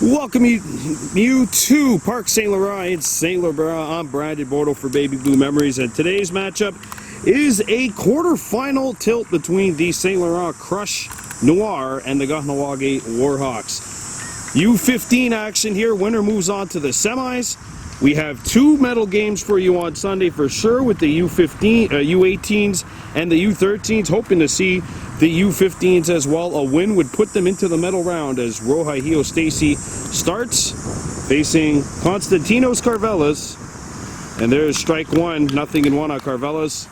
Welcome you to Park St. Laurent. It's St. Laurent. I'm Brandon Bordeaux for Baby Blue Memories, and today's matchup is a quarterfinal tilt between the St. Laurent Crush Noir and the Kahnawake Warhawks. U-15 action here. Winner moves on to the semis. We have two medal games for you on Sunday for sure with the U-18s and the U-13s. Hoping to see the U-15s as well. A win would put them into the medal round as Roja Stacy starts facing Constantinos Carvalhos. And there's strike one, 0-1 on Carvalhos.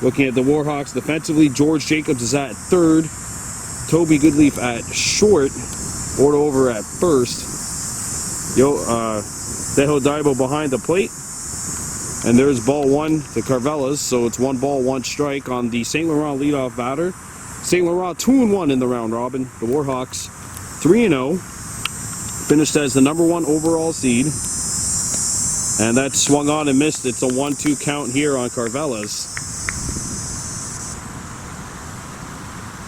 Looking at the Warhawks defensively, George Jacobs is at third. Toby Goodleaf at short. Bordeaux over at first. Deho Daibo behind the plate. And there's ball one to Carvalhos, so it's 1 ball, 1 strike on the St. Laurent leadoff batter. St. Laurent 2-1 in the round robin. The Warhawks 3-0. Finished as the #1 overall seed. And that swung on and missed. It's a 1-2 count here on Carvalhos.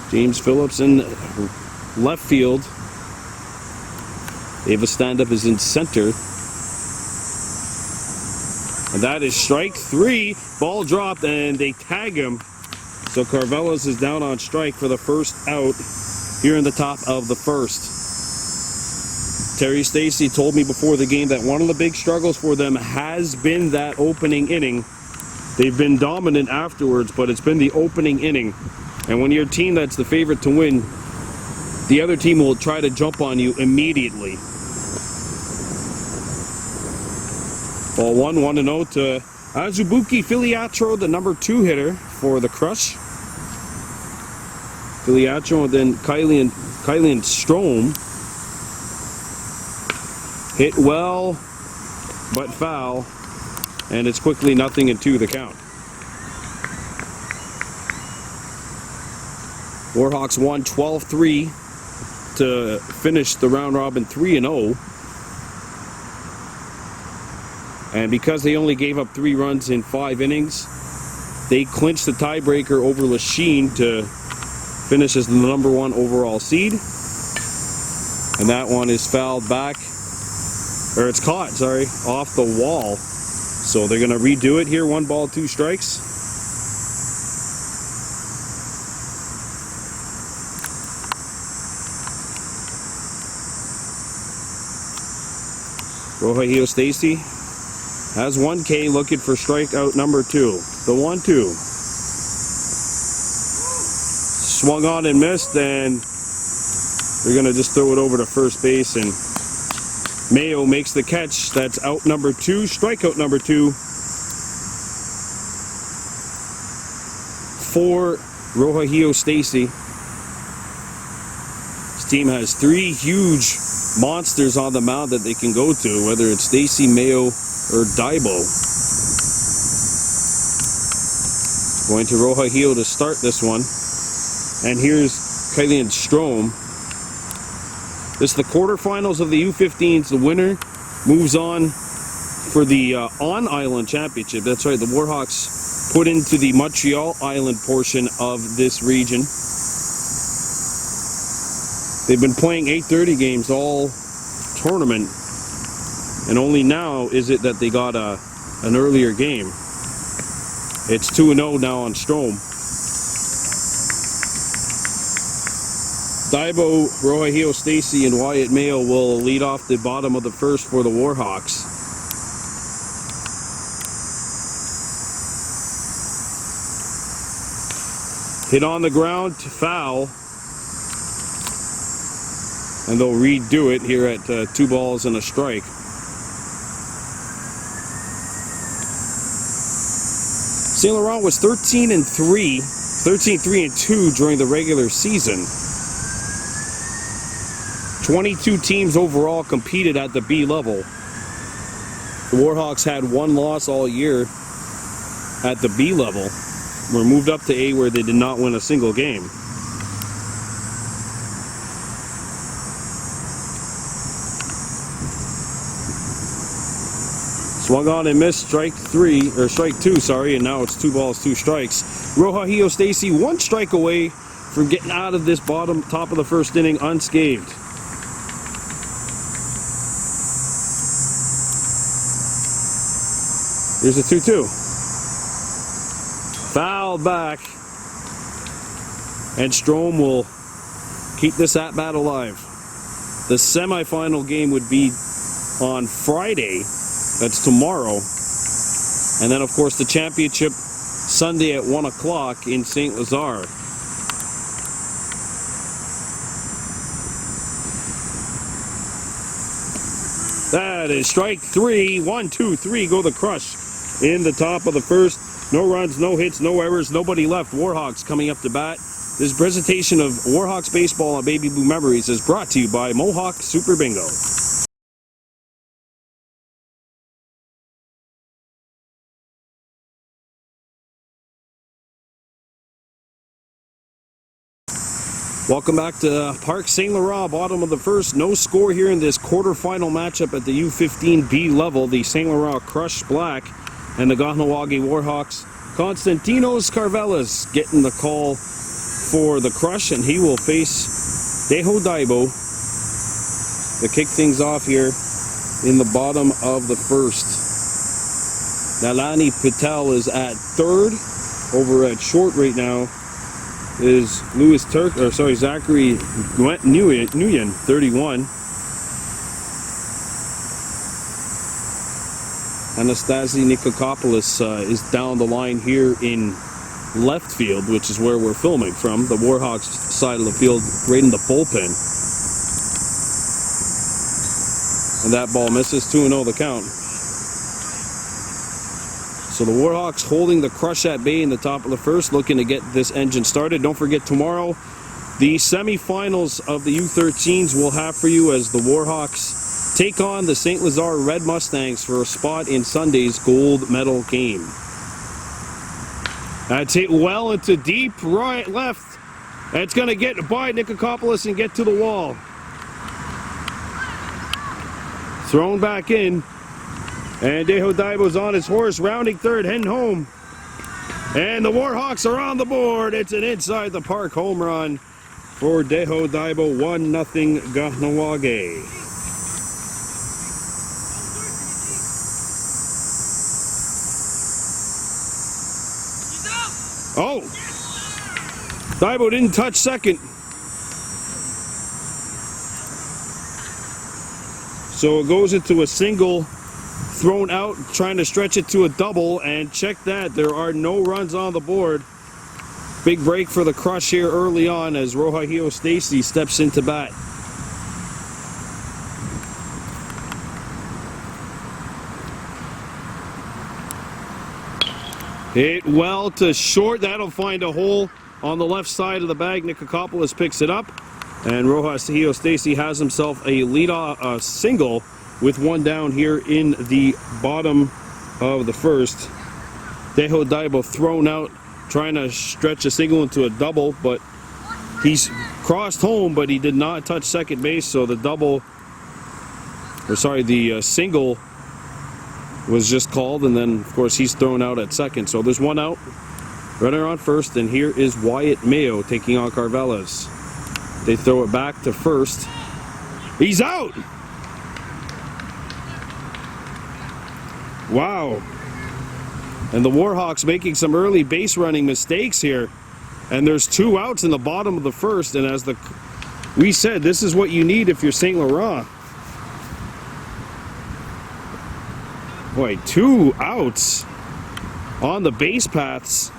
James Phillips in left field. Ava Stand-Up is in center. And that is strike 3. Ball dropped and they tag him. So Carvalhos is down on strike for the first out here in the top of the first. Terry Stacy told me before the game that one of the big struggles for them has been that opening inning. They've been dominant afterwards, but it's been the opening inning. And when you're a team that's the favorite to win, the other team will try to jump on you immediately. Ball 1-0 to Azubuike Filiatro, the #2 hitter for the Crush. Filiatro and then Kylian Strom. Hit well, but foul. And it's quickly 0-2 the count. Warhawks won 12-3 to finish the round robin 3-0. And because they only gave up 3 runs in 5 innings, they clinched the tiebreaker over Lachine to finish as the #1 overall seed. And that one is fouled back, or it's caught, sorry, off the wall. So they're going to redo it here. 1 ball, 2 strikes. Roja Stacy has 1K, looking for strikeout #2. The 1-2. Swung on and missed, and they're going to just throw it over to first base, and Mayo makes the catch. That's out #2, strikeout #2 for Roja Stacy. This team has 3 huge monsters on the mound that they can go to, whether it's Stacy, Mayo, or Daibo. Going to Roja to start this one. And here's Kylian Strom. This is the quarterfinals of the U-15s. The winner moves on for the on-island championship. That's right, the Warhawks put into the Montreal Island portion of this region. They've been playing 8:30 games all tournament, and only now is it that they got an earlier game. It's 2-0 now on Strom. Daibo, Roja Stacy, and Wyatt Mayo will lead off the bottom of the first for the Warhawks. Hit on the ground, foul. And they'll redo it here at 2 balls and a strike. St. Laurent was 13-3 during the regular season. 22 teams overall competed at the B level. The Warhawks had 1 loss all year at the B level. Were moved up to A where they did not win a single game. Swung on and missed, strike 2, and now it's 2 balls, 2 strikes. Roja Stacy 1 strike away from getting out of this top of the first inning unscathed. Here's a 2-2. Foul back. And Strome will keep this at-bat alive. The semifinal game would be on Friday. That's tomorrow. And then, of course, the championship Sunday at 1 o'clock in St. Lazare. That is strike 3. 1, 2, 3 go the Crush in the top of the first. No runs, no hits, no errors, nobody left. Warhawks coming up to bat. This presentation of Warhawks baseball on Baby Blue Memories is brought to you by Mohawk Super Bingo. Welcome back to Park St. Laurent, bottom of the first. No score here in this quarterfinal matchup at the U-15 B level. The St. Laurent Crush Black and the Kahnawake Warhawks. Constantinos Carvalhos getting the call for the Crush, and he will face Deho Daibo to kick things off here in the bottom of the first. Nalani Patel is at third. Over at short right now is Zachary Nguyen, 31. Anastasi Nikokopoulos is down the line here in left field, which is where we're filming from, the Warhawks side of the field, right in the bullpen. And that ball misses. 2-0 the count. So the Warhawks holding the Crush at bay in the top of the first, looking to get this engine started. Don't forget, tomorrow the semifinals of the U13s will have for you as the Warhawks take on the St. Lazare Red Mustangs for a spot in Sunday's gold medal game. That's hit well into deep right left. It's going to get by Nikokopoulos and get to the wall. Thrown back in. And Deho Daibo's on his horse, rounding third, heading home. And the Warhawks are on the board. It's an inside the park home run for Deho Daibo. 1-0 Kahnawake. Oh! Daibo didn't touch second. So it goes into a single, thrown out, trying to stretch it to a double, and check that, there are no runs on the board. Big break for the Crush here early on as Rohahio Stacy steps into bat. Hit well to short. That'll find a hole on the left side of the bag. Nikokopoulos picks it up, and Rohahio Stacy has himself a leadoff single with one down here in the bottom of the first. Deho Daibo thrown out, trying to stretch a single into a double, but he's crossed home, but he did not touch second base, so the single was just called, and then of course he's thrown out at second. So there's one out, runner on first, and here is Wyatt Mayo taking on Carvalhos. They throw it back to first. He's out! Wow. And the Warhawks making some early base running mistakes here. And there's two outs in the bottom of the first, and as we said, this is what you need if you're St. Laurent. Boy, two outs on the base paths.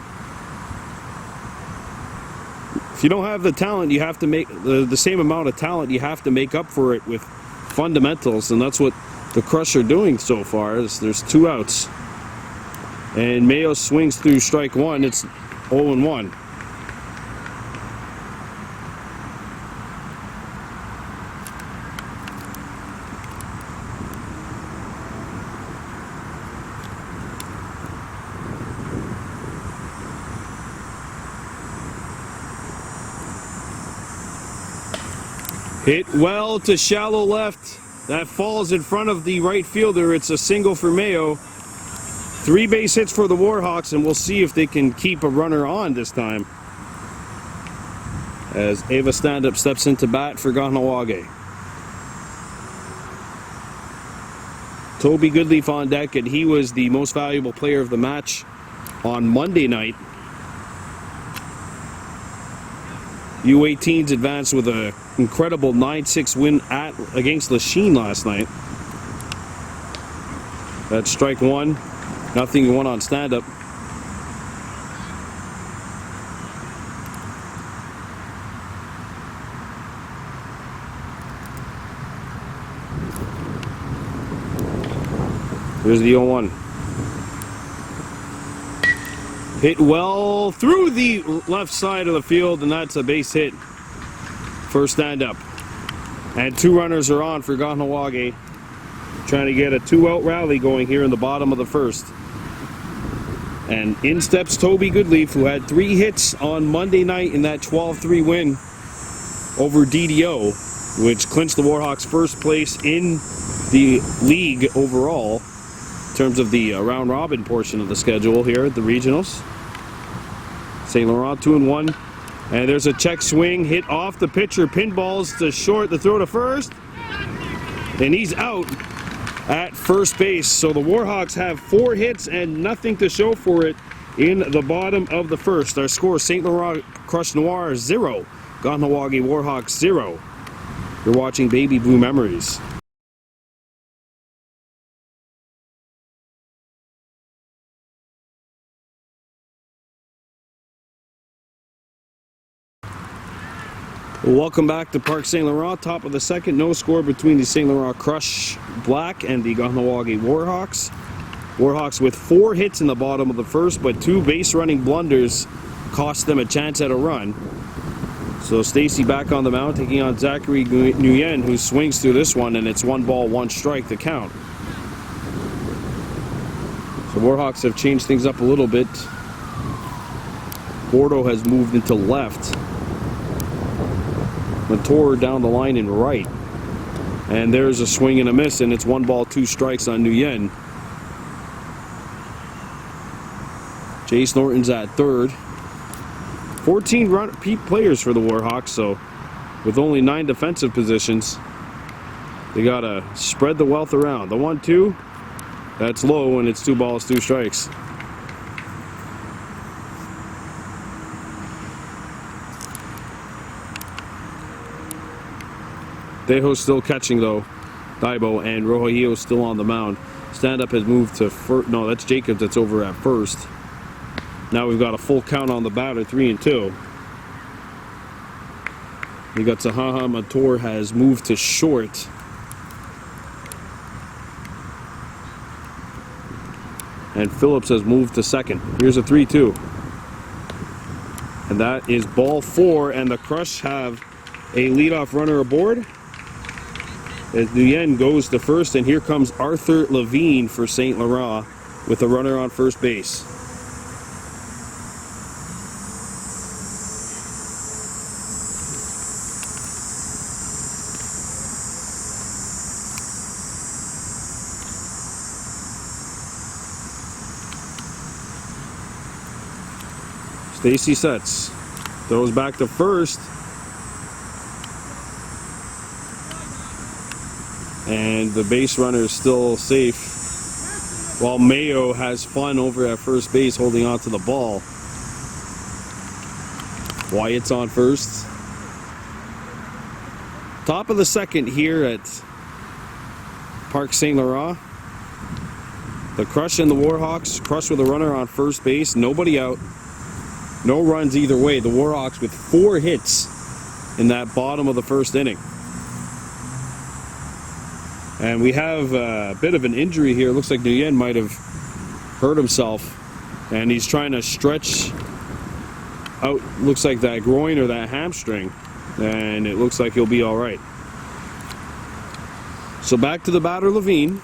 If you don't have the talent, you have to make the same amount of talent, you have to make up for it with fundamentals, and that's what the Crush are doing so far. There's two outs. And Mayo swings through strike one. It's 0-1. Hit well to shallow left. That falls in front of the right fielder. It's a single for Mayo. 3 base hits for the Warhawks, and we'll see if they can keep a runner on this time, as Ava Stand-Up steps into bat for Kahnawake. Toby Goodleaf on deck, and he was the most valuable player of the match on Monday night. U-18s advanced with an incredible 9-6 win against Lachine last night. That's strike one. Nothing one on stand-up. Here's the 0-1. Hit well through the left side of the field, and that's a base hit for stand-up. And 2 runners are on for Kahnawake, trying to get a 2-out rally going here in the bottom of the first. And in steps Toby Goodleaf, who had 3 hits on Monday night in that 12-3 win over DDO, which clinched the Warhawks first place in the league overall in terms of the round-robin portion of the schedule here at the regionals. St. Laurent 2-1, and there's a check swing hit off the pitcher, pinballs to short, the throw to first, and he's out at first base. So the Warhawks have 4 hits and nothing to show for it in the bottom of the first. Our score: St. Laurent Crush Noir 0, Kahnawake Warhawks 0. You're watching Baby Blue Memories. Welcome back to Park St. Laurent. Top of the second, no score between the St. Laurent Crush Black and the Kahnawake Warhawks. Warhawks with 4 hits in the bottom of the first, but 2 base running blunders cost them a chance at a run. So Stacy back on the mound, taking on Zachary Nguyen, who swings through this one, and it's 1 ball, 1 strike to count. So Warhawks have changed things up a little bit. Bordeaux has moved into left. Latour down the line in right. And there's a swing and a miss, and it's 1 ball, 2 strikes on Nguyen. Jace Norton's at third. 14 players for the Warhawks, so with only 9 defensive positions, they gotta spread the wealth around. The 1-2, that's low, and it's 2 balls, 2 strikes. Dejo's still catching though, Daibo, and Rojohio still on the mound. Stand-up has moved to first. No, that's Jacobs that's over at first. Now we've got a full count on the batter, 3-2. We got Zahaha Mator has moved to short. And Phillips has moved to second. Here's a 3-2. And that is ball 4, and the Crush have a leadoff runner aboard. As Nguyen goes to first, and here comes Arthur Levine for St. Laurent with a runner on first base. Stacy sets, throws back to first, and the base runner is still safe, while Mayo has fun over at first base holding on to the ball. Wyatt's on first. Top of the second here at Park St. Laurent. The Crush and the Warhawks. Crush with a runner on first base, nobody out. No runs either way. The Warhawks with 4 hits in that bottom of the first inning. And we have a bit of an injury here. Looks like Nguyen might have hurt himself. And he's trying to stretch out, looks like that groin or that hamstring. And it looks like he'll be all right. So back to the batter, Levine.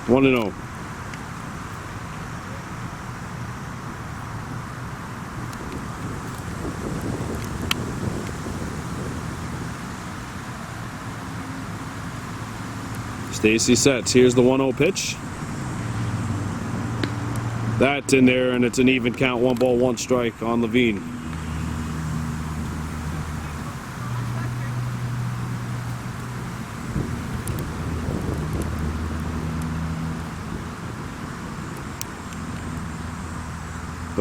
One and 0. Stacy sets. Here's the 1-0 pitch. That's in there, and it's an even count. 1 ball, 1 strike on Levine.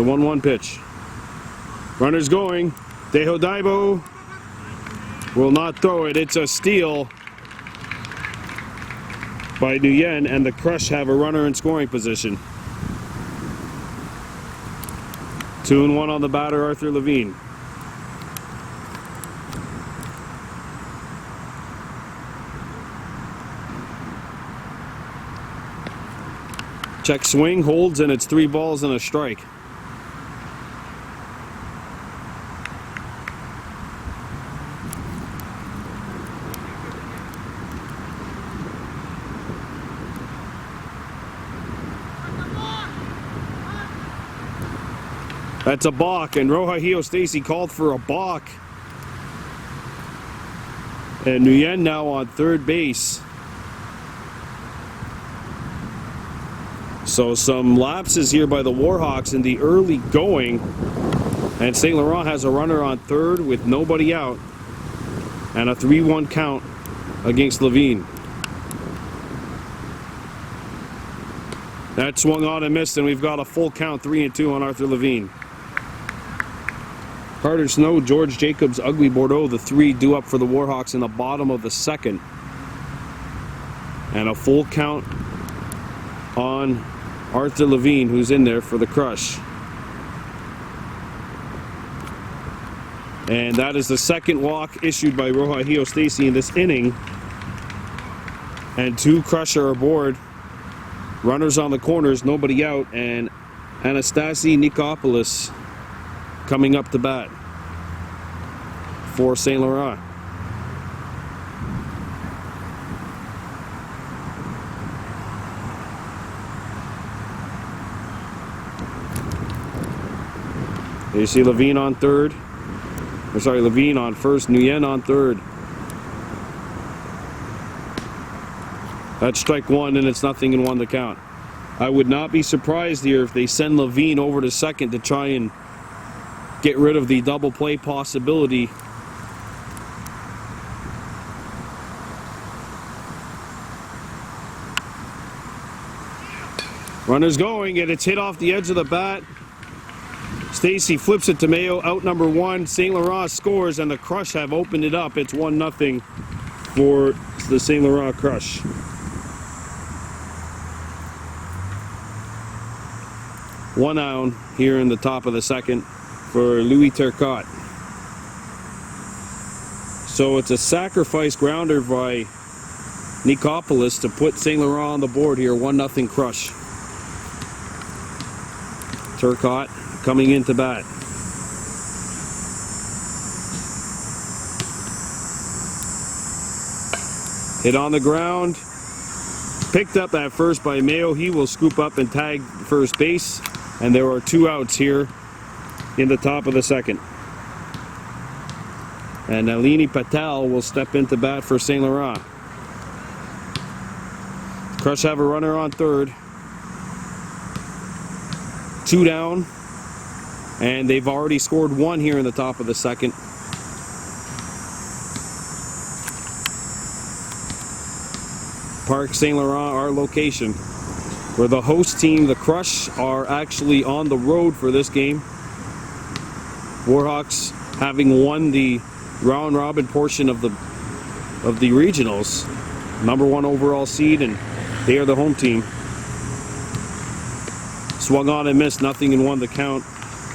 The 1-1 pitch. Runner's going. Deho Daibo will not throw it. It's a steal by Nguyen, and the Crush have a runner in scoring position. 2-1 on the batter, Arthur Levine. Check swing, holds, and it's 3 balls and a strike. That's a balk, and Roja Stacy called for a balk. And Nguyen now on third base. So some lapses here by the Warhawks in the early going. And St. Laurent has a runner on third with nobody out. And a 3-1 count against Levine. That swung on and missed, and we've got a full count, 3-2 on Arthur Levine. Carter Snow, George Jacobs, Ugly Bordeaux, the 3 due up for the Warhawks in the bottom of the second. And a full count on Arthur Levine, who's in there for the Crush. And that is the second walk issued by Roja Stacy in this inning. And 2 Crush are aboard. Runners on the corners, nobody out, and Anastasi Nikopoulos coming up to bat for St. Laurent. You see Levine on third. Levine on first, Nguyen on third. That's strike 1, and it's 0-1 the count. I would not be surprised here if they send Levine over to second to try and get rid of the double play possibility. Runner's going, and it's hit off the edge of the bat. Stacy flips it to Mayo, out number 1. St. Laurent scores, and the Crush have opened it up. It's 1-0 for the St. Laurent Crush. One down here in the top of the second for Louis Turcotte. So it's a sacrifice grounder by Nikopoulos to put St. Laurent on the board here. 1-0 Crush. Turcotte coming into bat. Hit on the ground. Picked up at first by Mayo. He will scoop up and tag first base. And there are 2 outs here in the top of the second. And Nalini Patel will step into bat for St. Laurent. Crush have a runner on third. 2 down. And they've already scored 1 here in the top of the second. Parc St. Laurent, our location. Where the host team, the Crush, are actually on the road for this game. Warhawks having won the round robin portion of the regionals. Number 1 overall seed, and they are the home team. Swung on and missed, 0-1 the count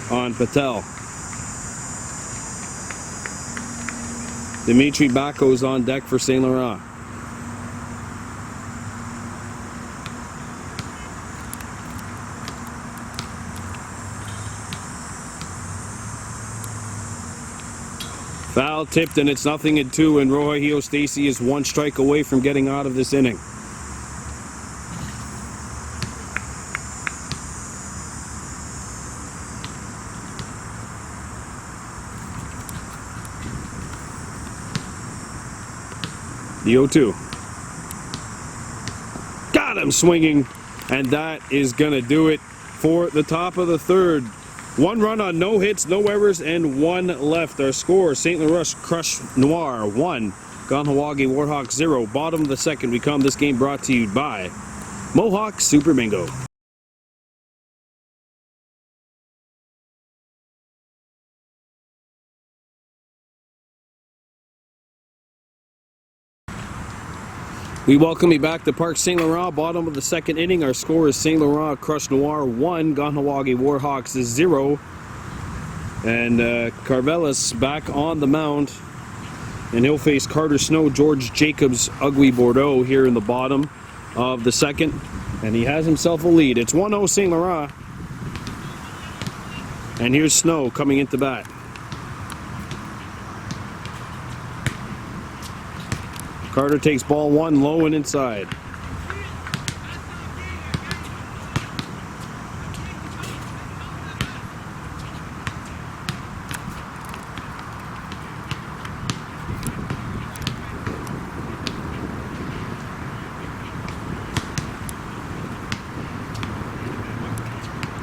on Patel. Dimitri Bako's on deck for St. Laurent. Foul tipped, and it's 0-2, and Roja Stacy is 1 strike away from getting out of this inning. The 0-2. Got him swinging, and that is going to do it for the top of the third. 1 run on no hits, no errors, and 1 left. Our score, St. Laurent Crush Noir 1, Kahnawake Warhawks 0. Bottom of the second, we come. This game brought to you by Mohawk Super Bingo. We welcome you back to Park St. Laurent, bottom of the second inning. Our score is St. Laurent Crush Noir 1, Kahnawake Warhawks is 0. And Carvalhos back on the mound. And he'll face Carter Snow, George Jacobs, Ugly Bordeaux here in the bottom of the second. And he has himself a lead. It's 1-0 St. Laurent. And here's Snow coming into bat. Carter takes ball one, low and inside.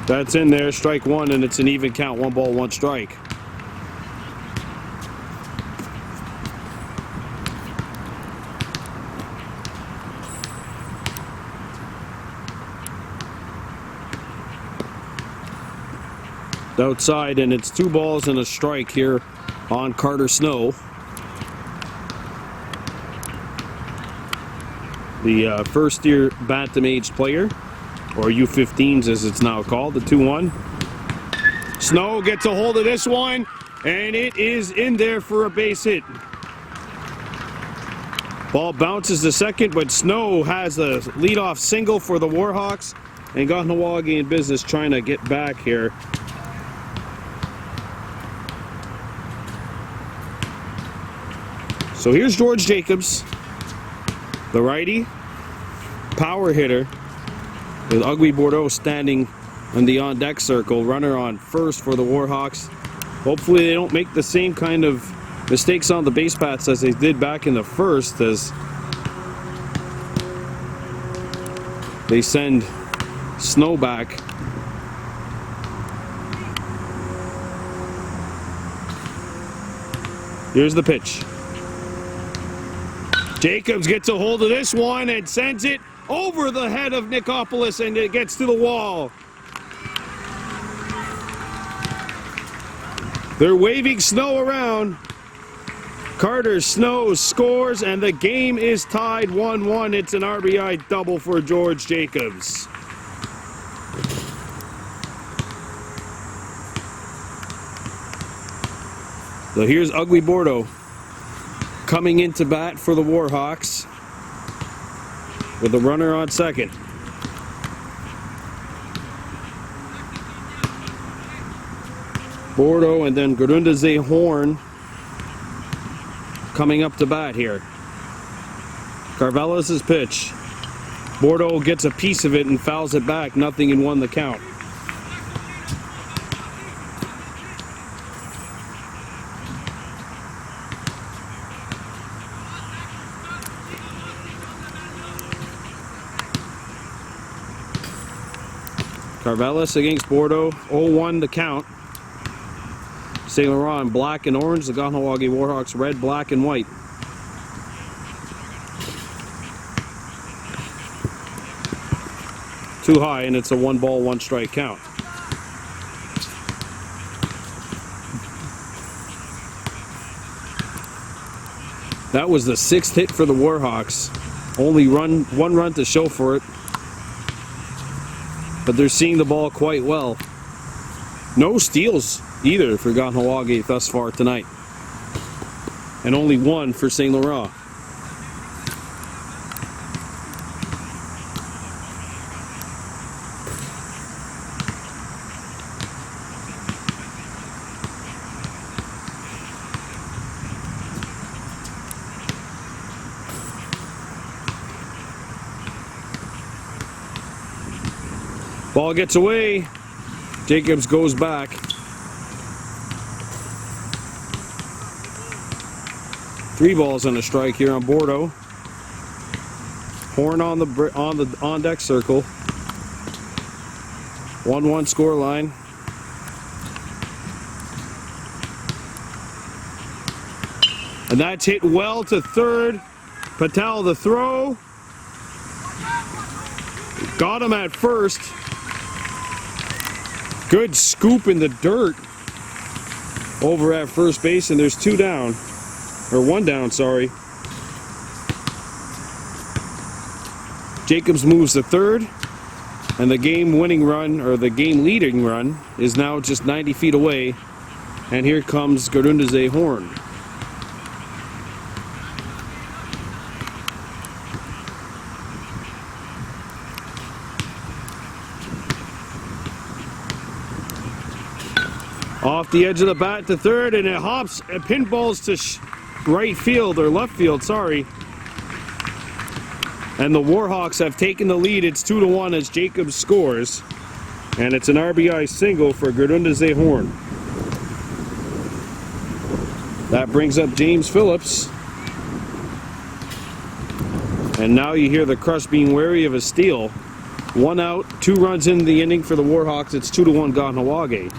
That's in there, strike one, and it's an even count, 1 ball, 1 strike. Outside, and it's 2 balls and a strike here on Carter Snow. The first-year bantam-aged player, or U-15s as it's now called, the 2-1. Snow gets a hold of this one, and it is in there for a base hit. Ball bounces to second, but Snow has a leadoff single for the Warhawks, and Kahnawake in business trying to get back here. So here's George Jacobs, the righty, power hitter, with Ugly Bordeaux standing in the on-deck circle. Runner on first for the Warhawks. Hopefully they don't make the same kind of mistakes on the base paths as they did back in the first, as they send Snow back. Here's the pitch. Jacobs gets a hold of this one and sends it over the head of Nicopolis, and it gets to the wall. They're waving Snow around. Carter Snow scores, and the game is tied 1-1. It's an RBI double for George Jacobs. So here's Ugly Bordeaux coming into bat for the Warhawks with a runner on second. Bordeaux and then Grundaze Horn coming up to bat here. Carvalhos' pitch. Bordeaux gets a piece of it and fouls it back. 0-1 the count. Carvalhos against Bordeaux, 0-1 the count. St. Laurent in black and orange, the Kahnawake Warhawks red, black, and white. Too high, and it's a 1 ball, 1 strike count. That was the 6th hit for the Warhawks. Only 1 run to show for it. But they're seeing the ball quite well. No steals either for Kahnawake thus far tonight. And only 1 for St. Laurent. Ball gets away. Jacobs goes back. Three balls and a strike here on Bordeaux. Horn on the on-deck circle. 1-1 score line. And that's hit well to third. Patel the throw. Got him at first. Good scoop in the dirt over at first base, and there's 2 down. Or 1 down, sorry. Jacobs moves to third, and the game-winning run, or the game-leading run, is now just 90 feet away. And here comes Gerundeze Horn. Off the edge of the bat to third, and it hops and pinballs to right field, or left field, sorry. And the Warhawks have taken the lead. It's 2-1 as Jacobs scores. And it's an RBI single for Gerundeze Horn. That brings up James Phillips. And now you hear the Crush being wary of a steal. 1 out, 2 runs in the inning for the Warhawks. It's 2-1 Kahnawake.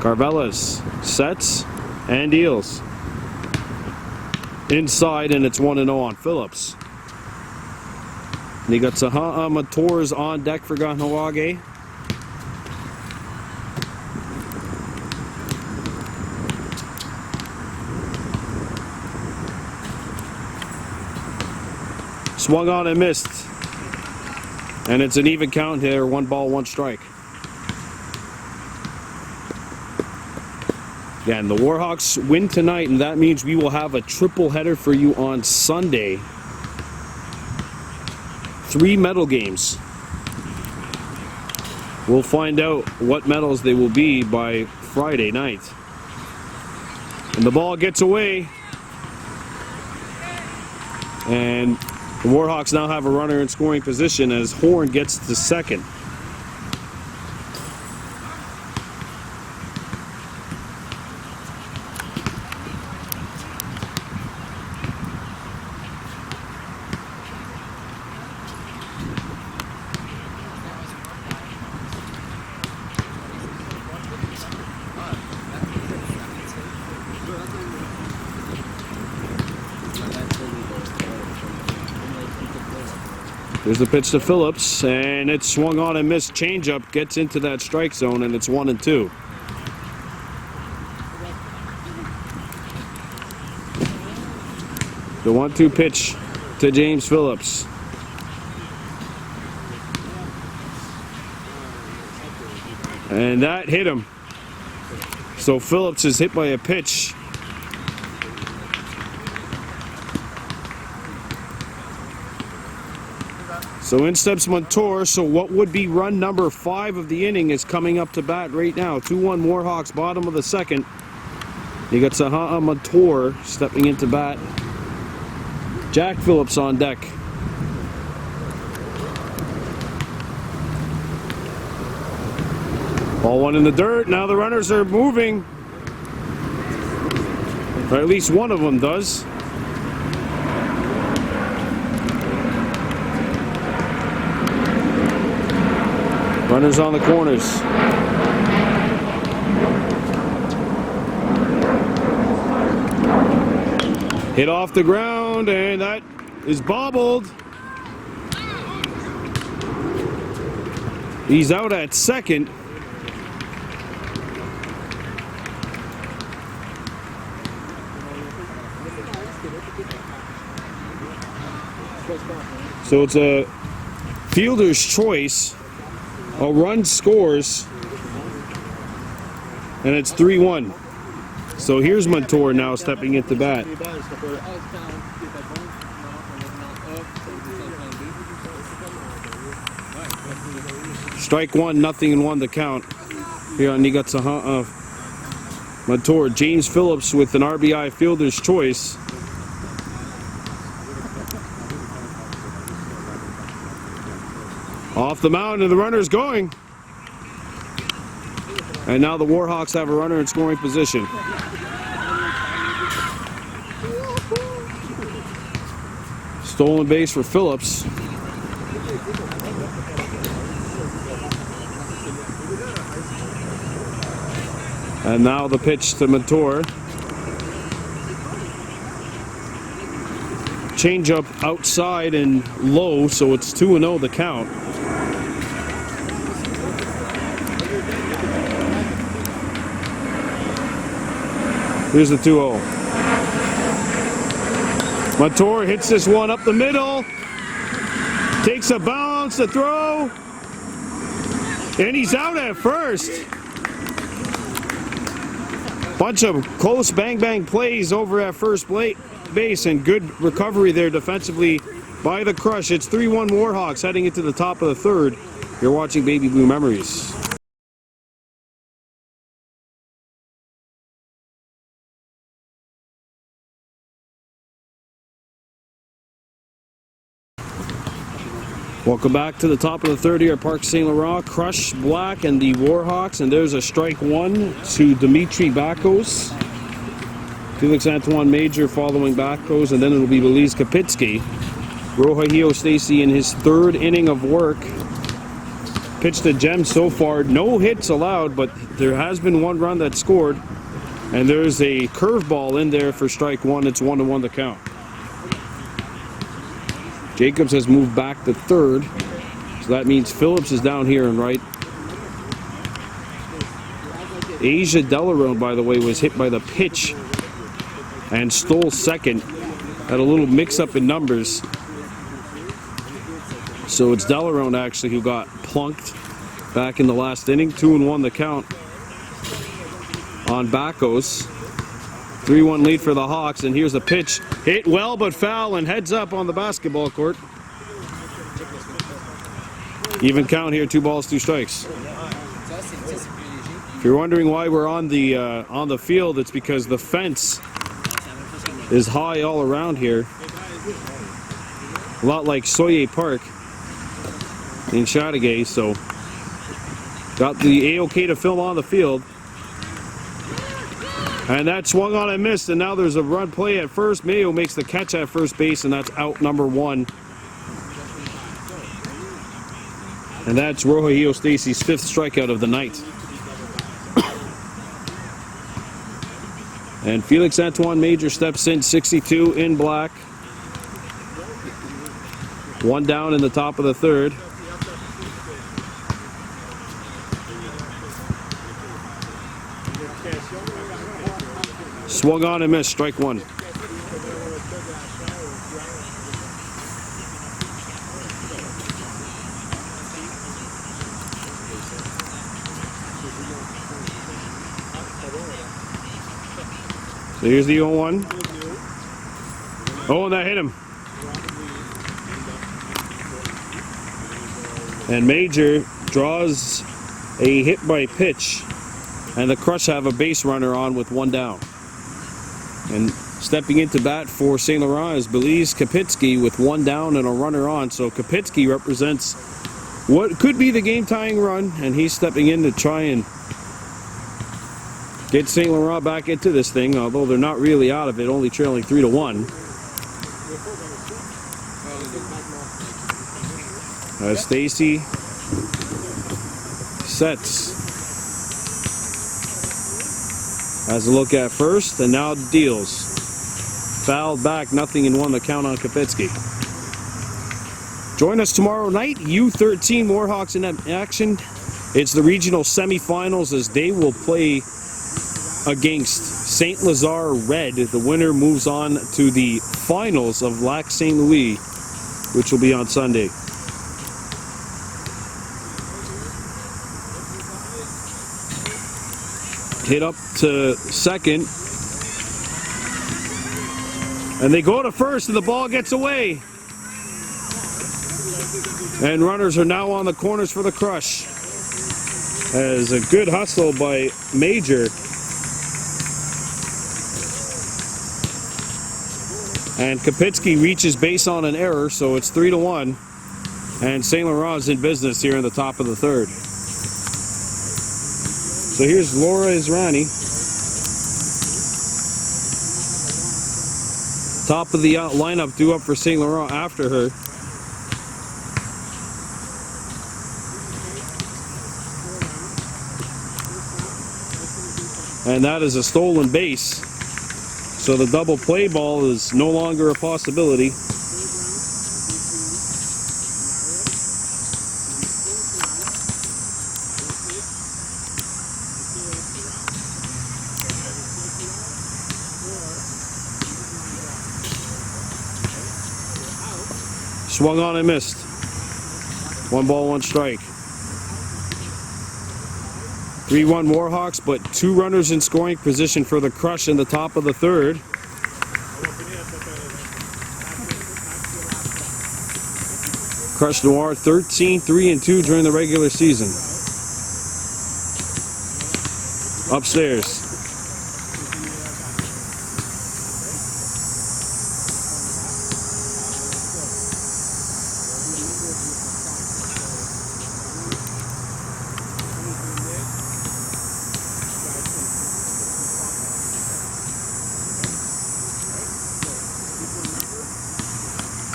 Carvalhos sets and deals. Inside, and it's 1-0 on Phillips. And you got Mators on deck for Kahnawake. Swung on and missed. And it's an even count here, 1 ball, 1 strike. Yeah, and the Warhawks win tonight, and that means we will have a triple header for you on Sunday. 3 medal games. We'll find out what medals they will be by Friday night. And the ball gets away. And the Warhawks now have a runner in scoring position as Horn gets to second. There's the pitch to Phillips, and it's swung on and missed. Changeup gets into that strike zone, and it's 1-2. The 1-2 pitch to James Phillips. And that hit him. So Phillips is hit by a pitch. So in steps Montour. So what would be run number 5 of the inning is coming up to bat right now. 2-1 Warhawks, bottom of the second. You got Montour stepping into bat. Jack Phillips on deck. Ball 1 in the dirt. Now the runners are moving. Or at least one of them does. Runners on the corners. Hit off the ground, and that is bobbled. He's out at second. So it's a fielder's choice. A run scores, and it's 3-1. So here's Montour now stepping into bat. Strike 1, 0-1 the count. Here on Nigatsa Montour. James Phillips with an RBI fielder's choice. Off the mound, and the runner's going. And now the Warhawks have a runner in scoring position. Stolen base for Phillips. And now the pitch to Montour. Changeup outside and low, so it's 2-0 the count. Here's the 2-0. Montour hits this one up the middle, Takes a bounce to throw. And he's out at first. Bunch of close bang plays over at first base and good recovery there defensively by the Crush. It's 3-1 Warhawks heading into the top of the third. You're watching Baby Blue Memories. Welcome back to the top of the third here at Parc St. Laurent. Crush Black and the Warhawks, and there's a strike one to Dimitri Bakos. Felix Antoine Major following Bakos, and then it'll be Belize Kapitsky. Rohahio Stacy in his third inning of work. Pitched a gem so far. No hits allowed, but there has been one run that scored. And there's a curveball in there for strike one. It's 1-1 the count. Jacobs has moved back to third, so that means Phillips is down here and right. Asia Delarone, by the way, was hit by the pitch and stole second. Had a little mix-up in numbers. So it's Delarone actually who got plunked back in the last inning. 2-1 the count on Bakos. 3-1 lead for the Hawks, and here's a pitch. Hit well but foul and heads up on the basketball court. Even count here, 2 balls, 2 strikes. If you're wondering why we're on the field, it's because the fence is high all around here. A lot like Soye Park in Chateauguay, so got the A-OK to film on the field. And that swung on and missed, and now there's a run play at first. Mayo makes the catch at first base, and that's out number 1. And that's Rohahio Stacy's 5th strikeout of the night. And Felix Antoine Major steps in, 62 in black. 1 down in the top of the third. Swung on and missed, strike 1. So here's the 0-1. Oh, and that hit him. And Major draws a hit by pitch, and the Crush have a base runner on with 1 down. And stepping into bat for St. Laurent is Belize Kapitsky with 1 down and a runner on. So Kapitsky represents what could be the game-tying run, and he's stepping in to try and get St. Laurent back into this thing, although they're not really out of it, only trailing 3-1. As Stacy sets. Has a look at first, and now deals. Fouled back, 0-1 the count on Kapitsky. Join us tomorrow night, U-15 Warhawks in action. It's the regional semifinals as they will play against St. Lazare Red. The winner moves on to the finals of Lac St. Louis, which will be on Sunday. Hit up to second, and they go to first, and the ball gets away. And runners are now on the corners for the Crush. As a good hustle by Major. And Kapitsky reaches base on an error, so it's 3-1. And St. Laurent is in business here in the top of the third. So here's Laura Israni. Top of the lineup due up for St. Laurent after her. And that is a stolen base. So the double play ball is no longer a possibility. Swung on and missed. 1 ball, 1 strike. 3-1 Warhawks, but 2 runners in scoring position for the Crush in the top of the 3rd. Crush Noir 13-3-2 during the regular season. Upstairs.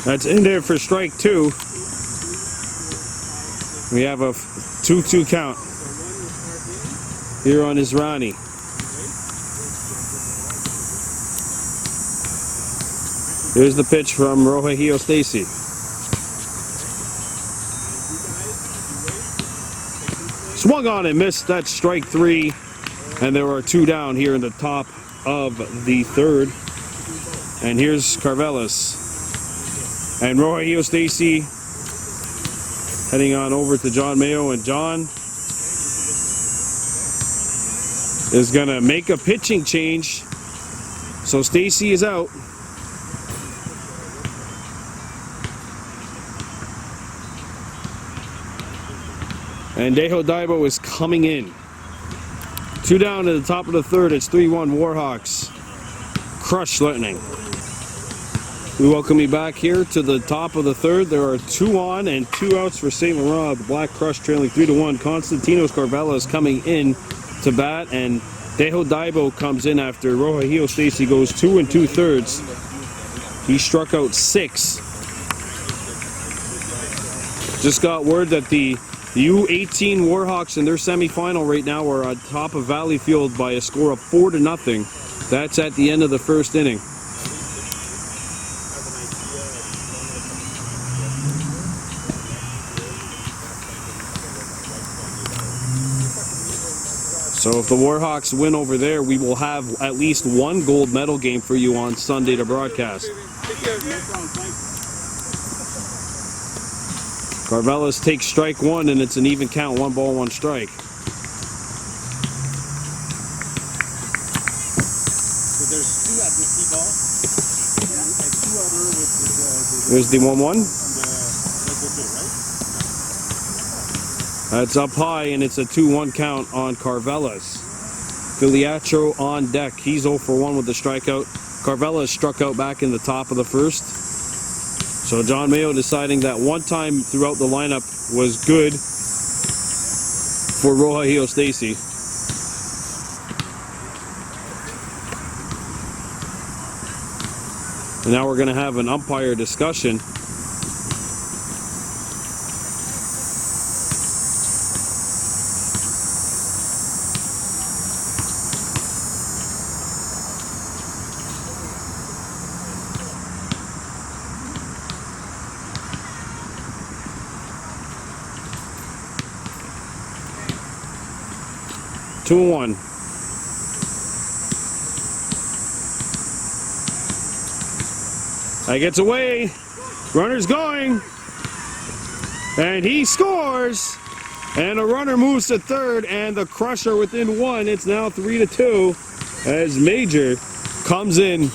That's in there for strike 2. We have a 2-2 count here on Israni. Here's the pitch from Rogelio Stacy. Swung on and missed. That's strike 3. And there are 2 down here in the top of the 3rd. And here's Carvalhos. And Rogelio Stacy heading on over to John Mayo, and John is going to make a pitching change. So Stacy is out. And Dejo Daibo is coming in. 2 down to the top of the 3rd. It's 3-1 Warhawks. Crush Lightning. We welcome you back here to the top of the 3rd. There are 2 on and 2 outs for St. Laurent. The Black Crush trailing 3-1. Constantinos Carvalhos coming in to bat, and Dejo Daibo comes in after Rogelio Stacy goes 2 2/3. He struck out 6. Just got word that the U-18 Warhawks in their semifinal right now are on top of Valleyfield by a score of 4-0. That's at the end of the 1st inning. So if the Warhawks win over there, we will have at least 1 gold medal game for you on Sunday to broadcast. Carvalhos takes strike 1, and it's an even count, 1 ball, 1 strike. There's the 1-1. That's up high, and it's a 2-1 count on Carvalhos. Filiatro on deck. He's 0 for 1 with the strikeout. Carvalhos struck out back in the top of the 1st. So John Mayo deciding that 1 time throughout the lineup was good for Rogelio Stacy. And now we're going to have an umpire discussion. Two and 1. That gets away. Runner's going. And he scores. And a runner moves to 3rd, and the Crusher within 1. It's now 3-2 as Major comes in.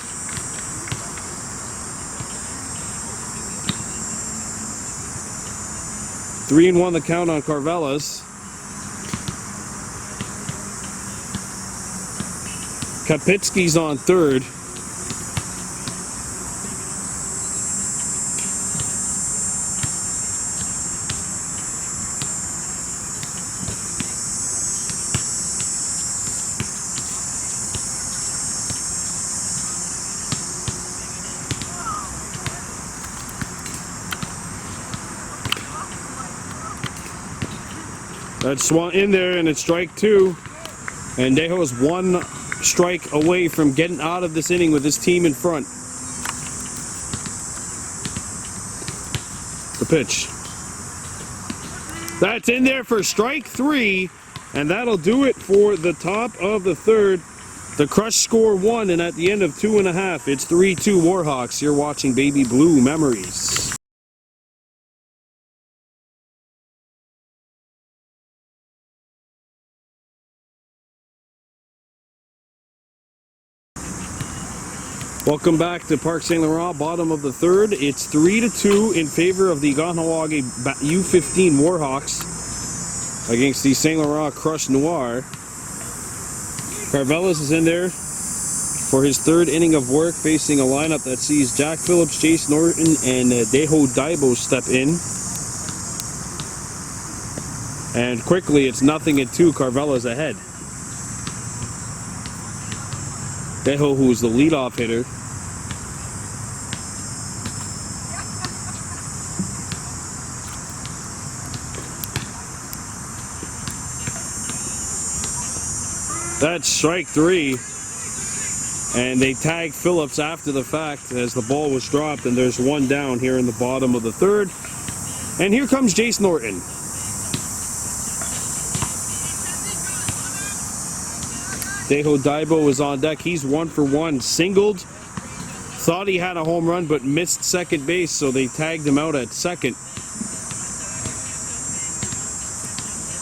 Three and 1 the count on Carvalhos. Kapitsky's on 3rd. That's swung in there, and it's strike 2. And Dejo is 1 strike away from getting out of this inning with his team in front. The pitch. That's in there for strike 3, and that'll do it for the top of the 3rd. The Crush score 1, and at the end of 2.5, it's 3-2 Warhawks. You're watching Baby Blue Memories. Welcome back to Parc St. Laurent, bottom of the third. It's 3-2 in favor of the Kahnawake U-15 Warhawks against the St. Laurent Crush Noir. Carvalhos is in there for his third inning of work, facing a lineup that sees Jack Phillips, Jace Norton, and Deho Daibo step in. And quickly, it's 0-2, Carvalhos ahead. Deho, who's the leadoff hitter. That's strike 3. And they tag Phillips after the fact as the ball was dropped, and there's one down here in the bottom of the third. And here comes Jace Norton. Deho Daibo is on deck. He's 1-for-1, singled. Thought he had a home run, but missed second base, so they tagged him out at second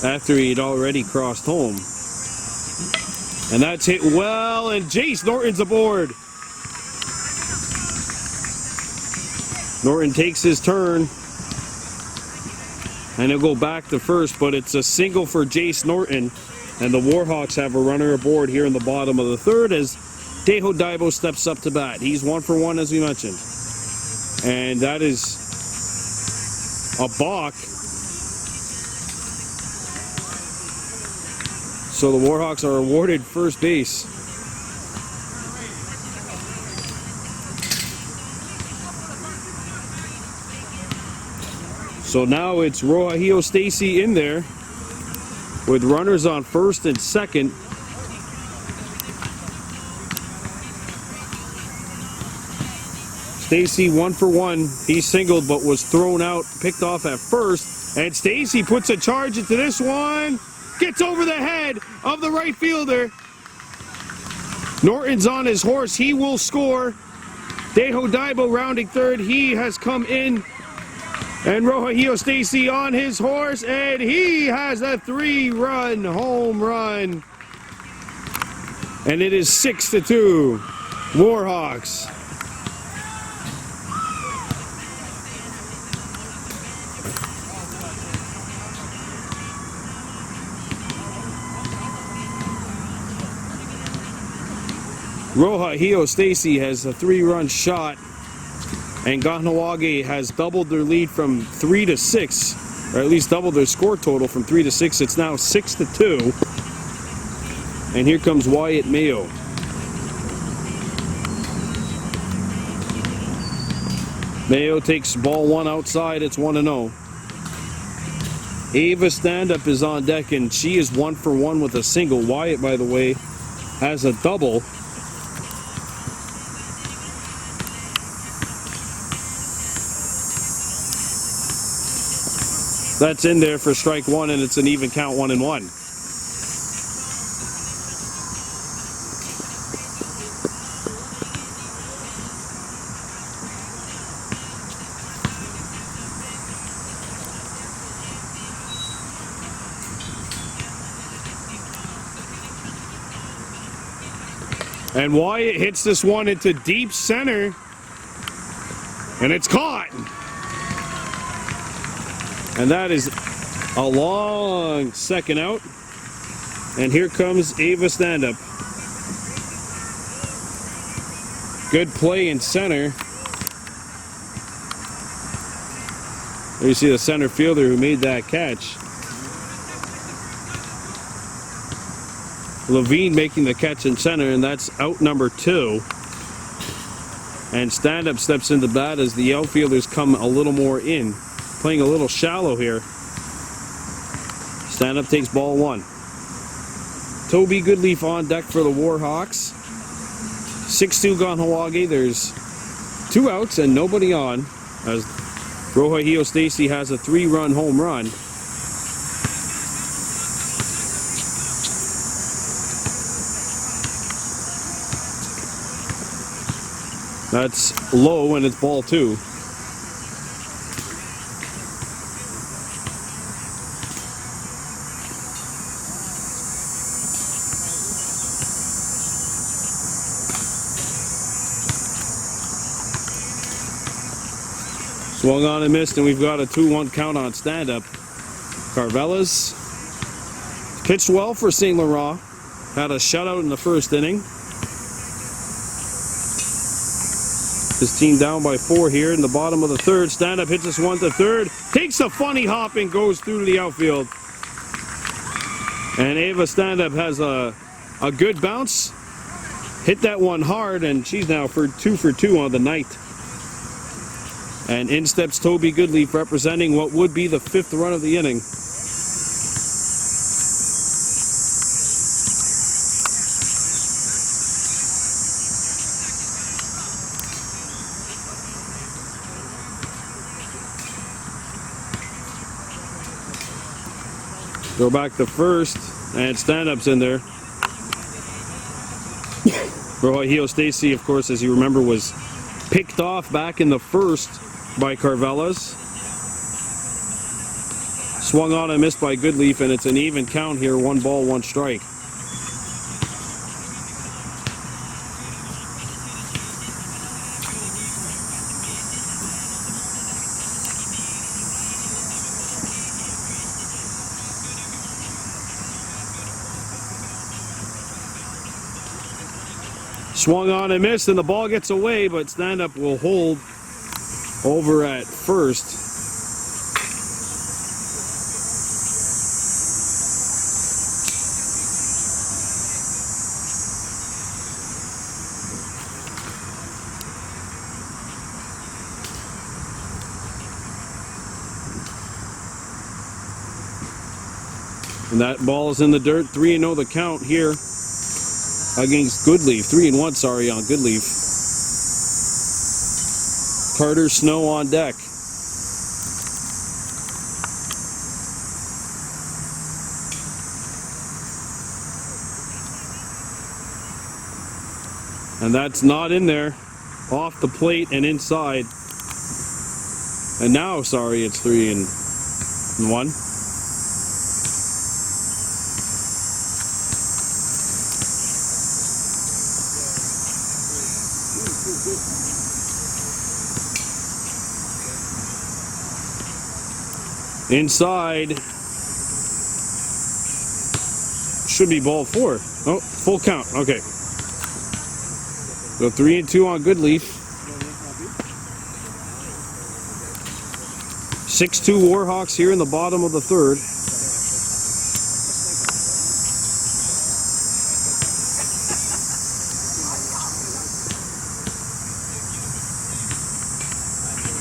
after he had already crossed home. And that's hit well, and Jace Norton's aboard. Norton takes his turn, and he'll go back to first, but it's a single for Jace Norton. And the Warhawks have a runner aboard here in the bottom of the third as Deho Daibo steps up to bat. He's 1-for-1, as we mentioned. And that is a balk. So the Warhawks are awarded first base. So now it's Rogelio Stacy in there with runners on first and second. Stacy 1-for-1. He singled but was thrown out, picked off at first. And Stacy puts a charge into this one. Gets over the head of the right fielder. Norton's on his horse. He will score. Deho Daibo rounding third. He has come in. And Rogelio Stacy on his horse, and he has a 3-run home run. And it is 6-2, Warhawks. Rogelio Stacy has a 3-run shot. And Kahnawake has doubled their lead from 3 to 6, or at least doubled their score total from 3 to 6. It's now 6-2. And here comes Wyatt Mayo. Mayo takes ball 1 outside. It's 1-0. Ava Stand-Up is on deck, and she is 1-for-1 with a single. Wyatt, by the way, has a double. That's in there for strike 1, and it's an even count, 1-1. And Wyatt hits this one into deep center, and it's caught. And that is a long second out. And here comes Ava Stand-Up. Good play in center. There you see the center fielder who made that catch. Levine making the catch in center, and that's out number 2. And Stand-Up steps into bat as the outfielders come a little more in. Playing a little shallow here. Stand-Up takes ball 1. Toby Goodleaf on deck for the Warhawks. 6-2 Kahnawake. There's 2 outs and nobody on as Rogelio Stacy has a 3-run home run. That's low, and it's ball 2. Swung on and missed, and we've got a 2-1 count on stand-up. Carvalhos pitched well for St. Laurent. Had a shutout in the first inning. His team down by 4 here in the bottom of the third. Stand-up hits us 1 to third. Takes a funny hop and goes through to the outfield. And Ava Stand-up has a good bounce. Hit that one hard, and she's now for 2 for 2 on the night. And in steps Toby Goodleaf, representing what would be the 5th run of the inning. Go back to first, and Stand-up's in there. Rogelio Stacy, of course, as you remember, was picked off back in the first by Carvalhos. Swung on and missed by Goodleaf, and it's an even count here, 1 ball, 1 strike. Swung on and missed, and the ball gets away, but Stand-up will hold over at first. And that ball is in the dirt. 3-0 the count here against Goodleaf. 3-1, sorry, on Goodleaf. Carter Snow on deck. And that's not in there. Off the plate and inside. And now, sorry, it's 3-1. Inside. Should be ball 4. Oh, full count. Okay. So 3-2 on Goodleaf. 6-2 Warhawks here in the bottom of the third.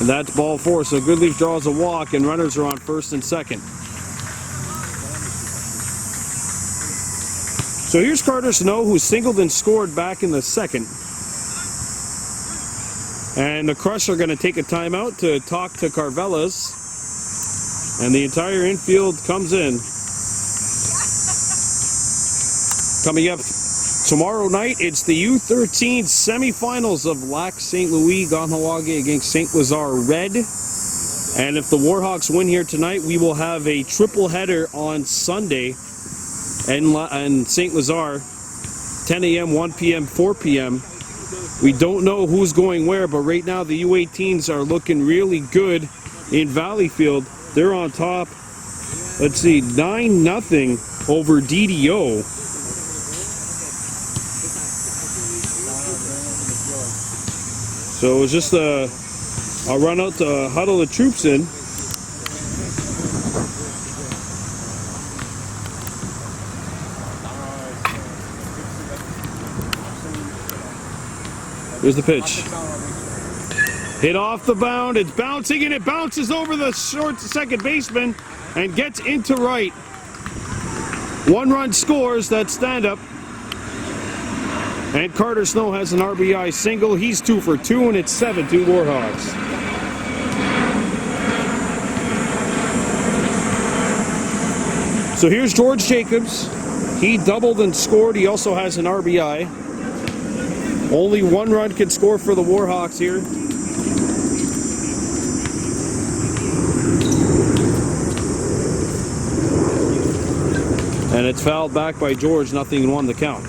And that's ball 4, so Goodleaf draws a walk, and runners are on first and second. So here's Carter Snow, who singled and scored back in the second. And the Crush are going to take a timeout to talk to Carvalhos. And the entire infield comes in. Coming up tomorrow night, it's the U-15 semifinals of Lac St. Louis Kahnawake against St. Lazare Red. And if the Warhawks win here tonight, we will have a triple header on Sunday and St. Lazare, 10 a.m., 1 p.m., 4 p.m. We don't know who's going where, but right now the U-18s are looking really good in Valleyfield. They're on top, let's see, 9-0 over DDO. So it was just a run out to huddle the troops in. Here's the pitch. Hit off the bound. It's bouncing, and it bounces over the short second baseman and gets into right. 1 run scores. That Stand-up. And Carter Snow has an RBI single. He's 2 for 2, and it's 7-2 Warhawks. So here's George Jacobs. He doubled and scored. He also has an RBI. Only 1 run can score for the Warhawks here. And it's fouled back by George. 0-1 the count.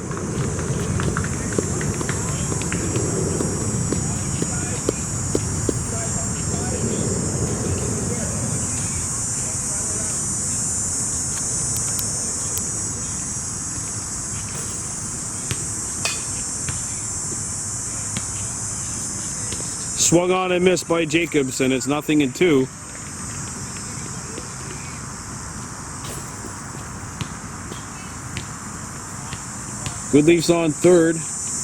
Swung on and missed by Jacobs, and it's 0-2. Goodleaf's on third.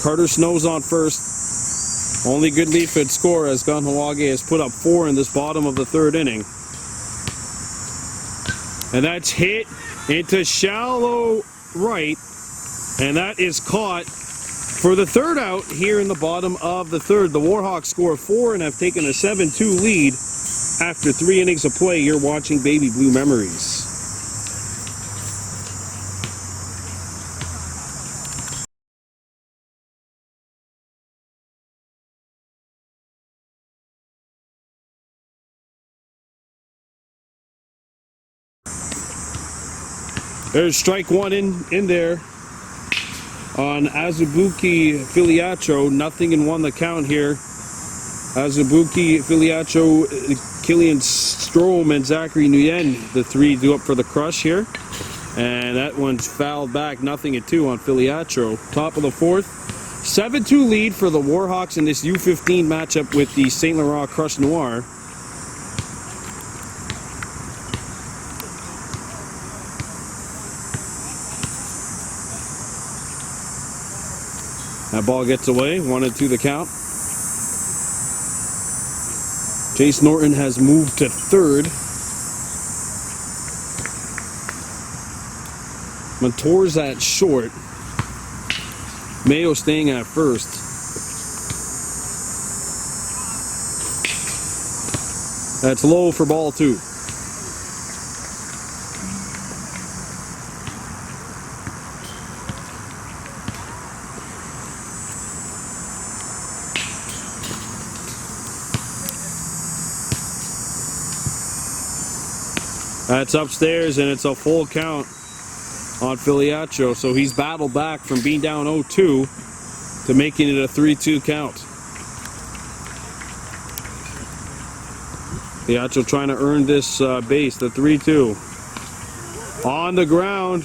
Carter Snow's on first. Only Goodleaf had score as Kahnawake has put up 4 in this bottom of the third inning. And that's hit into shallow right. And that is caught for the third out here in the bottom of the third. The Warhawks score 4 and have taken a 7-2 lead after 3 innings of play. You're watching Baby Blue Memories. There's strike one in there on Azubuike Filiacho. 0-1 the count here. Azubuike Filiacho, Killian Strom, and Zachary Nguyen, the 3 due up for the crush here. And that one's fouled back. 0-2 on Filiacho. Top of the fourth. 7-2 lead for the Warhawks in this U-15 matchup with the St. Laurent Crush Noir. That ball gets away, 1-2 the count. Jace Norton has moved to third. Montour's at short. Mayo staying at first. That's low for ball 2. That's upstairs, and it's a full count on Filiacho. So he's battled back from being down 0-2 to making it a 3-2 count. Filiacho trying to earn this base, the 3-2. On the ground,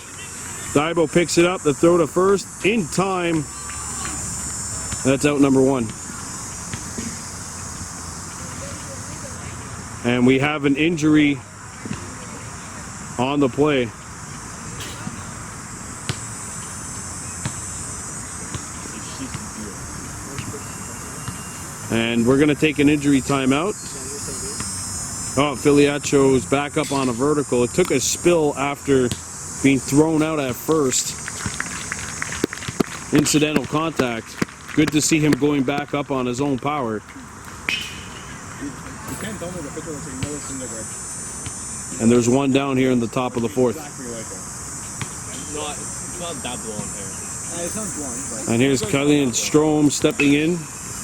Daibo picks it up, the throw to first, in time. That's out number 1. And we have an injury on the play. And we're going to take an injury timeout. Oh, Filiacho's back up on a vertical. It took a spill after being thrown out at first. Incidental contact. Good to see him going back up on his own power. You can't tell me the pitcher was ignored in the direction. And there's one down here in the top of the fourth. Exactly like it. It's not that blonde hair. It's not blonde, but... And here's Killian Strom stepping in,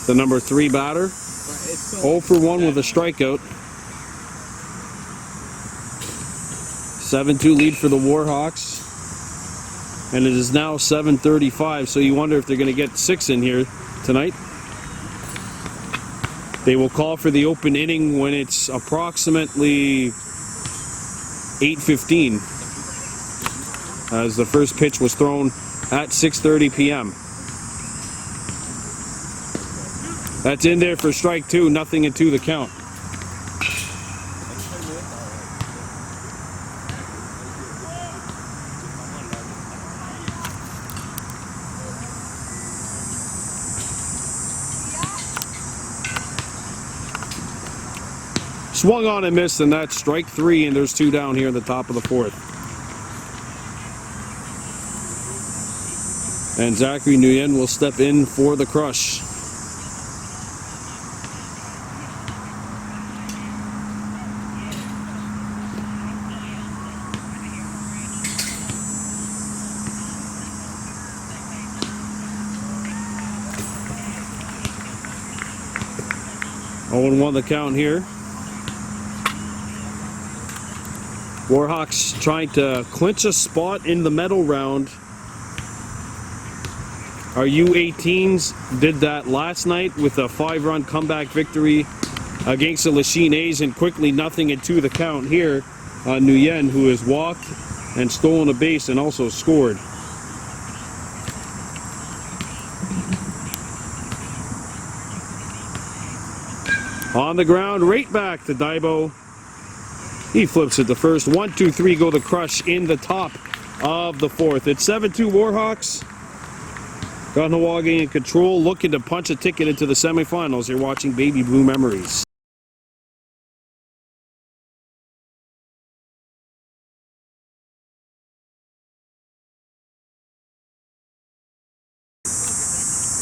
the number 3 batter. 0 for 1 with a strikeout. 7-2 lead for the Warhawks. And it is now 7:35, so you wonder if they're going to get 6 in here tonight. They will call for the open inning when it's approximately 8:15, as the first pitch was thrown at 6:30 p.m. That's in there for strike 2, 0-2 the count. Swung on and missed, and that's strike 3, and there's 2 down here in the top of the fourth. And Zachary Nguyen will step in for the crush. Oh, 1 the count here. Warhawks trying to clinch a spot in the medal round. Our U-18s did that last night with a 5-run comeback victory against the Lachine A's, and quickly 0-2 the count here on Nguyen, who has walked and stolen a base and also scored. On the ground, right back to Daibo. He flips it to first. 1, 2, 3 go the crush in the top of the fourth. It's 7-2 Warhawks. Kahnawake in control, looking to punch a ticket into the semifinals. You're watching Baby Blue Memories.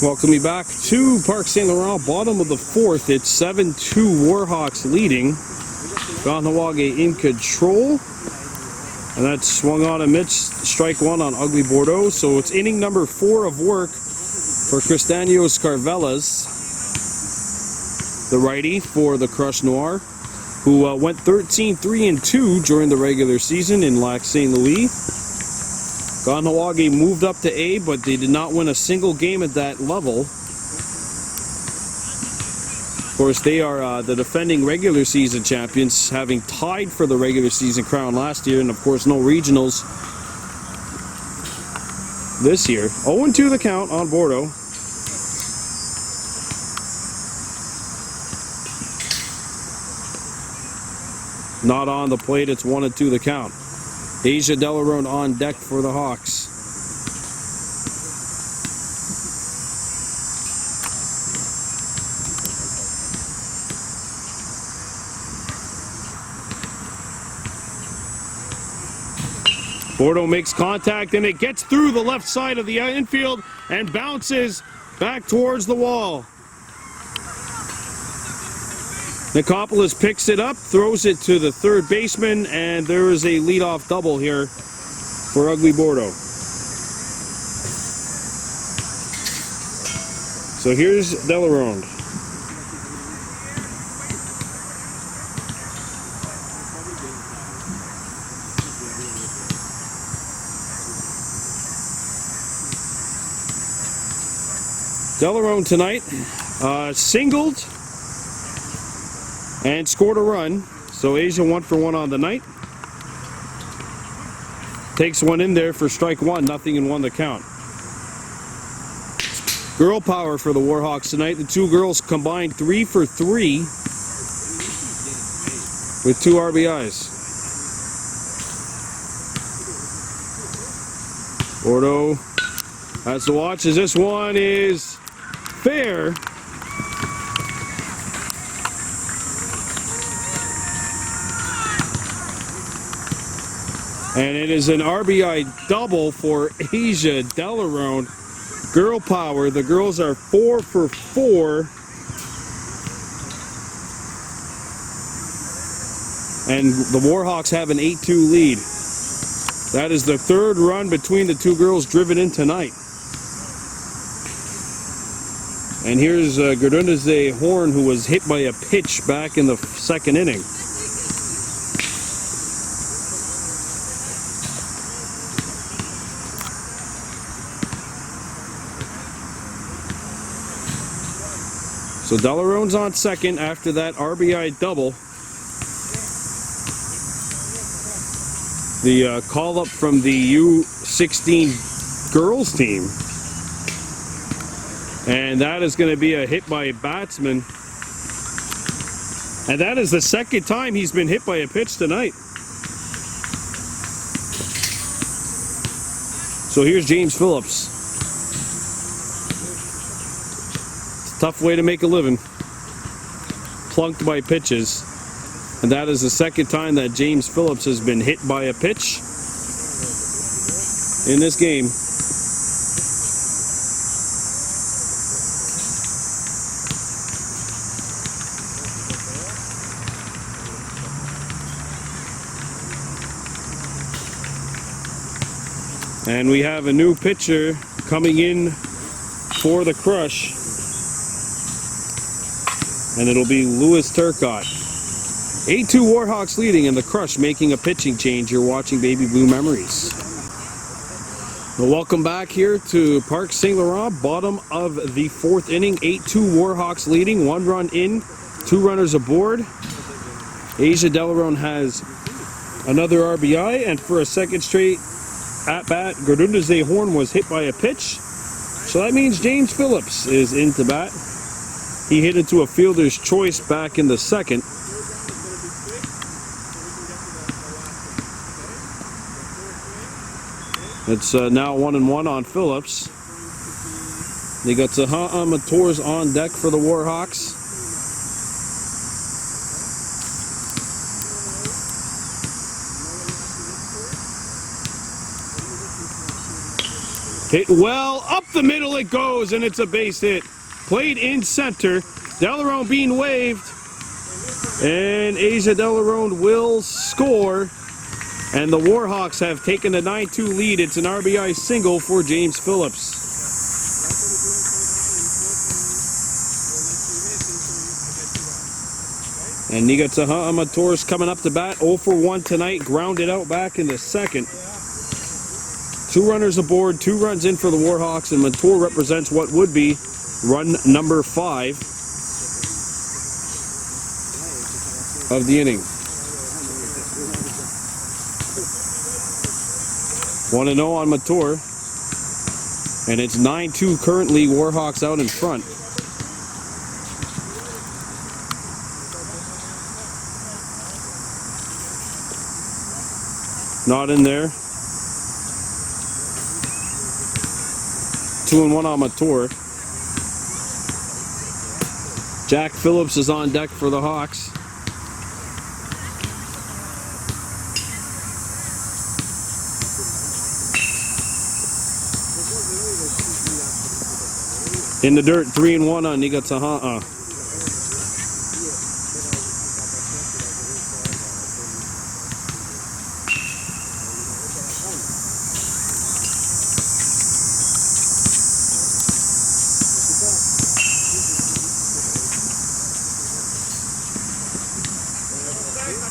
Welcome you back to Parc St. Laurent, bottom of the fourth. It's 7-2 Warhawks leading. Kahnawake in control. And that's swung on and missed. Strike one on Ugly Bordeaux. So it's inning number 4 of work for Cristianos Carvalhos, the righty for the Crush Noir, who went 13-3-2 during the regular season in Lac St. Louis. Kahnawake moved up to A, but they did not win a single game at that level. Of course, they are the defending regular season champions, having tied for the regular season crown last year, and of course no regionals this year. 0-2 the count on Bordeaux. Not on the plate, it's 1-2 the count. Asia Laurent on deck for the Hawks. Bordeaux makes contact and it gets through the left side of the infield and bounces back towards the wall. Nicopolis picks it up, throws it to the third baseman, and there is a leadoff double here for Ugly Bordeaux. So here's Laurent. Laurent tonight singled and scored a run. So Asia 1 for 1 on the night. Takes one in there for strike one, 0-1 the count. Girl power for the Warhawks tonight. The two girls combined 3 for 3 with 2 RBIs. Bordeaux has to watch as this one is fair. And it is an RBI double for Asia Laurent. Girl power. The girls are 4 for 4. And the Warhawks have an 8-2 lead. That is the third run between the two girls driven in tonight. And here's Gerdunda's Horn, who was hit by a pitch back in the second inning. So Laurent's on second after that RBI double. The call up from the U-16 girls team. And that is going to be a hit by a batsman. And that is the second time he's been hit by a pitch tonight. So here's James Phillips. Tough way to make a living. Plunked by pitches. And that is the second time that James Phillips has been hit by a pitch in this game. And we have a new pitcher coming in for the Crush. And it'll be Louis Turcotte. 8-2 Warhawks leading, and the Crush making a pitching change. You're watching Baby Blue Memories. Well, welcome back here to Parc St. Laurent, bottom of the fourth inning. 8-2 Warhawks leading, 1 run in, 2 runners aboard. Asia Laurent has another RBI, and for a second straight at-bat, Gerdunda's Horn was hit by a pitch. So that means James Phillips is into bat. He hit into a fielder's choice back in the second. It's now 1-1 on Phillips. They got Mators on deck for the Warhawks. Hit well, up the middle it goes, and it's a base hit. Played in center. Laurent being waved. And Asia Laurent will score. And the Warhawks have taken a 9-2 lead. It's an RBI single for James Phillips. And Nigatsaha Amators coming up to bat. 0 for 1 tonight. Grounded out back in the second. 2 runners aboard, 2 runs in for the Warhawks, and Mator represents what would be run number 5 of the inning. 1-0 on Mator, and it's 9-2 currently. Warhawks out in front. Not in there. 2-1 on Mator. Jack Phillips is on deck for the Hawks. In the dirt, 3-1 on Nigatsaha.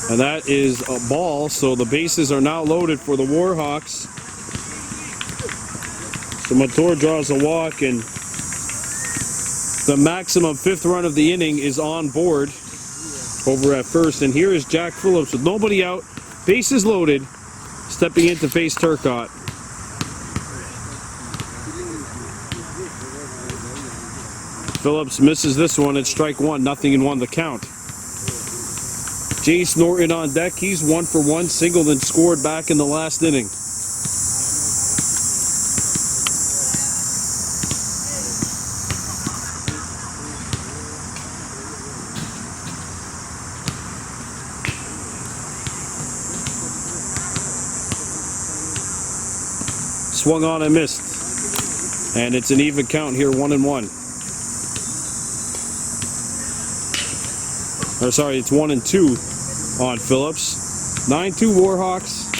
And that is a ball, so the bases are now loaded for the Warhawks. So Mator draws a walk, and the maximum 5th run of the inning is on board over at first. And here is Jack Phillips with nobody out, bases loaded, stepping in to face Turcotte. Phillips misses this one. It's strike 1, 0-1 the count. Jace Norton on deck. He's 1 for 1, singled and scored back in the last inning. Swung on and missed. And it's an even count here, 1-1. Or sorry, it's 1-2 on Phillips. 9-2 Warhawks.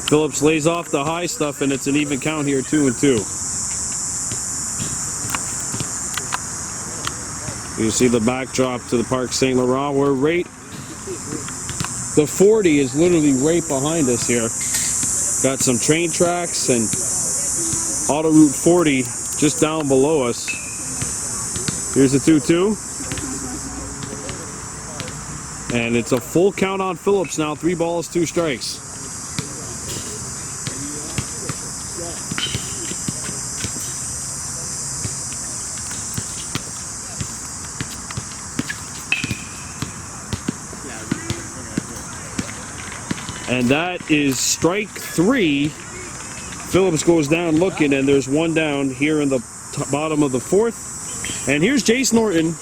Phillips lays off the high stuff, and it's an even count here, 2-2. You see the backdrop to the Parc St. Laurent. We're right, the 40 is literally right behind us here. Got some train tracks and Auto Route 40 just down below us. Here's the 2-2. And it's a full count on Phillips now. 3 balls, 2 strikes. And that is strike 3. Phillips goes down looking, and there's 1 down here in the bottom of the 4th. And here's Jace Norton,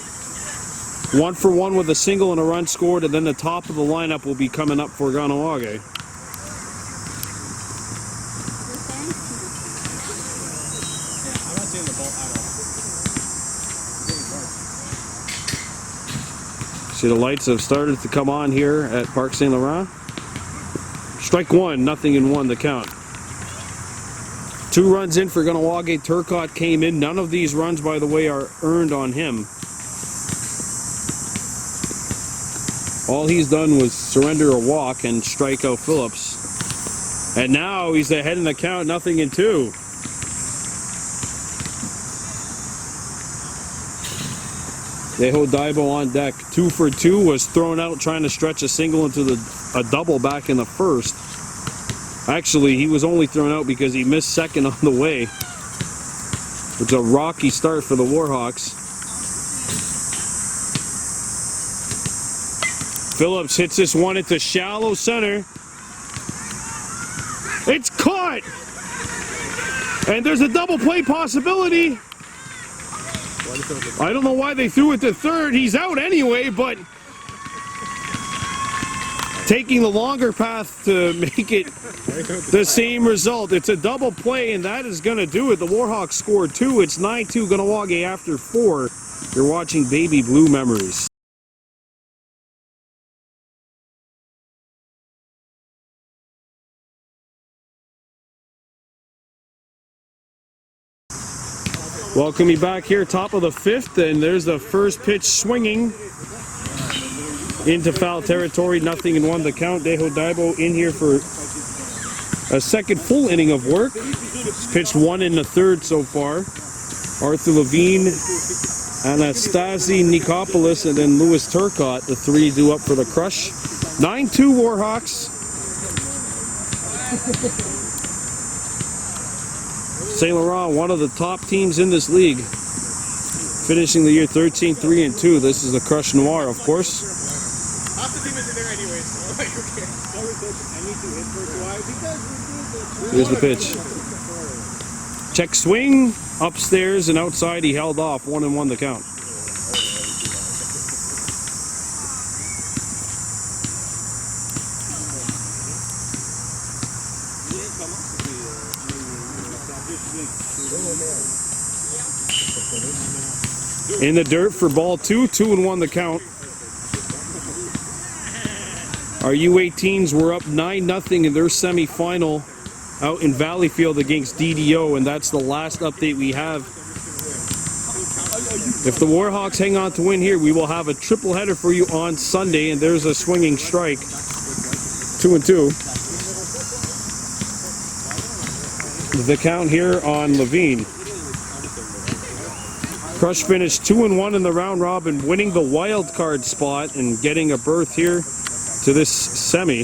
1 for 1 with a single and a run scored, and then the top of the lineup will be coming up for Kahnawake. See, the lights have started to come on here at Parc St. Laurent. Strike 1, 0-1 the count. 2 runs in for Kahnawake. Turcotte came in. None of these runs, by the way, are earned on him. All he's done was surrender a walk and strike out Phillips. And now he's ahead in the count, 0-2. Deho Daibo on deck. 2 for 2, was thrown out trying to stretch a single into the a double back in the first. Actually, he was only thrown out because he missed second on the way. It's a rocky start for the Warhawks. Phillips hits this one into shallow center. It's caught! And there's a double play possibility. I don't know why they threw it to third. He's out anyway, but taking the longer path to make it the same result. It's a double play, and that is going to do it. The Warhawks scored 2. It's 9-2 Kahnawake after 4. You're watching Baby Blue Memories. Welcome you back here, top of the 5th, and there's the first pitch swinging into foul territory. 0-1 the count. Deho Daibo in here for a second full inning of work. He's pitched 1 in the 3rd so far. Arthur Levine, Anastasi Nikopoulos, and then Louis Turcotte, the 3 due up for the crush. 9-2 Warhawks. St. Laurent, one of the top teams in this league, finishing the year 13-3-2. This is the Crush Noir, of course. Half the team is in there anyway, so like, okay. Here's the pitch. Check swing, upstairs and outside. He held off. 1-1 the count. In the dirt for ball 2, 2-1 the count. Our U-18s were up 9-0 in their semifinal out in Valleyfield against DDO, and that's the last update we have. If the Warhawks hang on to win here, we will have a triple header for you on Sunday, and there's a swinging strike. 2-2. The count here on Levine. Crush finished 2-1 in the round robin, winning the wild card spot and getting a berth here to this semi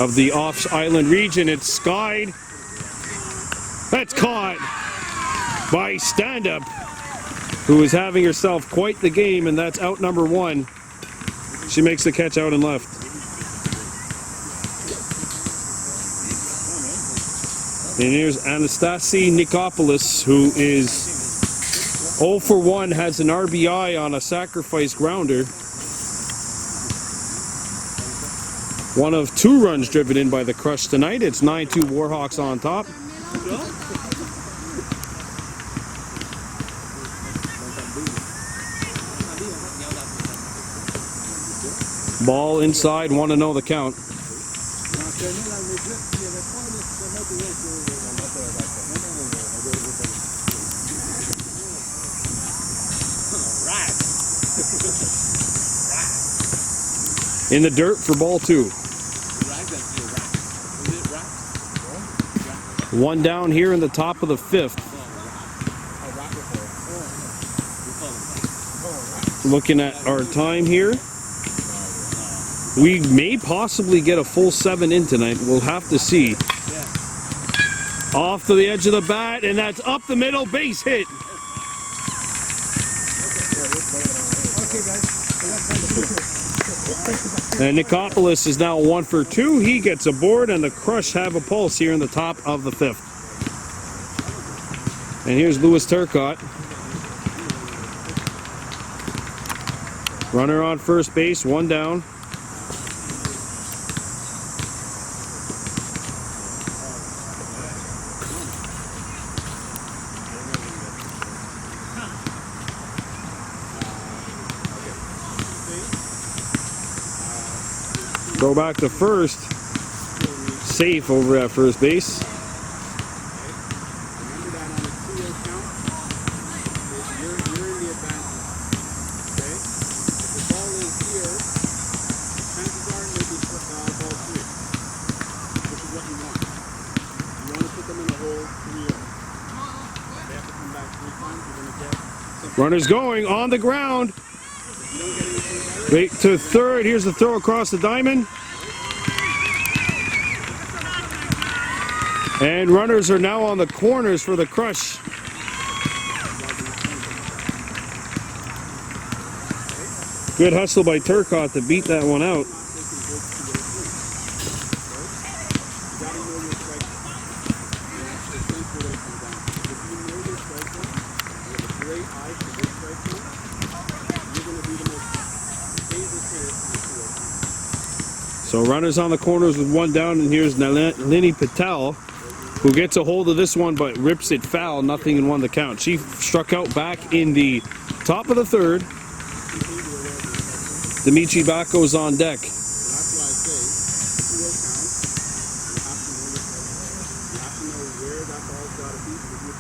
of the Offs Island region. It's skied. That's caught by Stand-Up, who is having herself quite the game, and that's out number 1. She makes the catch out and left. And here's Anastasi Nikopoulos, who is 0 for 1, has an RBI on a sacrifice grounder. One of 2 runs driven in by the Crush tonight. It's 9-2 Warhawks on top. Ball inside, 1-0 the count. In the dirt for ball 2. 1 down here in the top of the 5th. Looking at our time here, we may possibly get a full 7 in tonight. We'll have to see. Off to the edge of the bat, and that's up the middle, base hit. And Nikopoulos is now 1 for 2. He gets aboard, and the Crush have a pulse here in the top of the 5th. And here's Louis Turcotte. Runner on first base, 1 down. Go back to first. Safe over at first base. Runners going on the ground. Wait to third. Here's the throw across the diamond. And runners are now on the corners for the Crush. Good hustle by Turcotte to beat that one out. So runners on the corners with one down, and here's Nalini Patel, who gets a hold of this one but rips it foul, nothing in one to count. She struck out back in the top of the third. Dimitri Baco's on deck.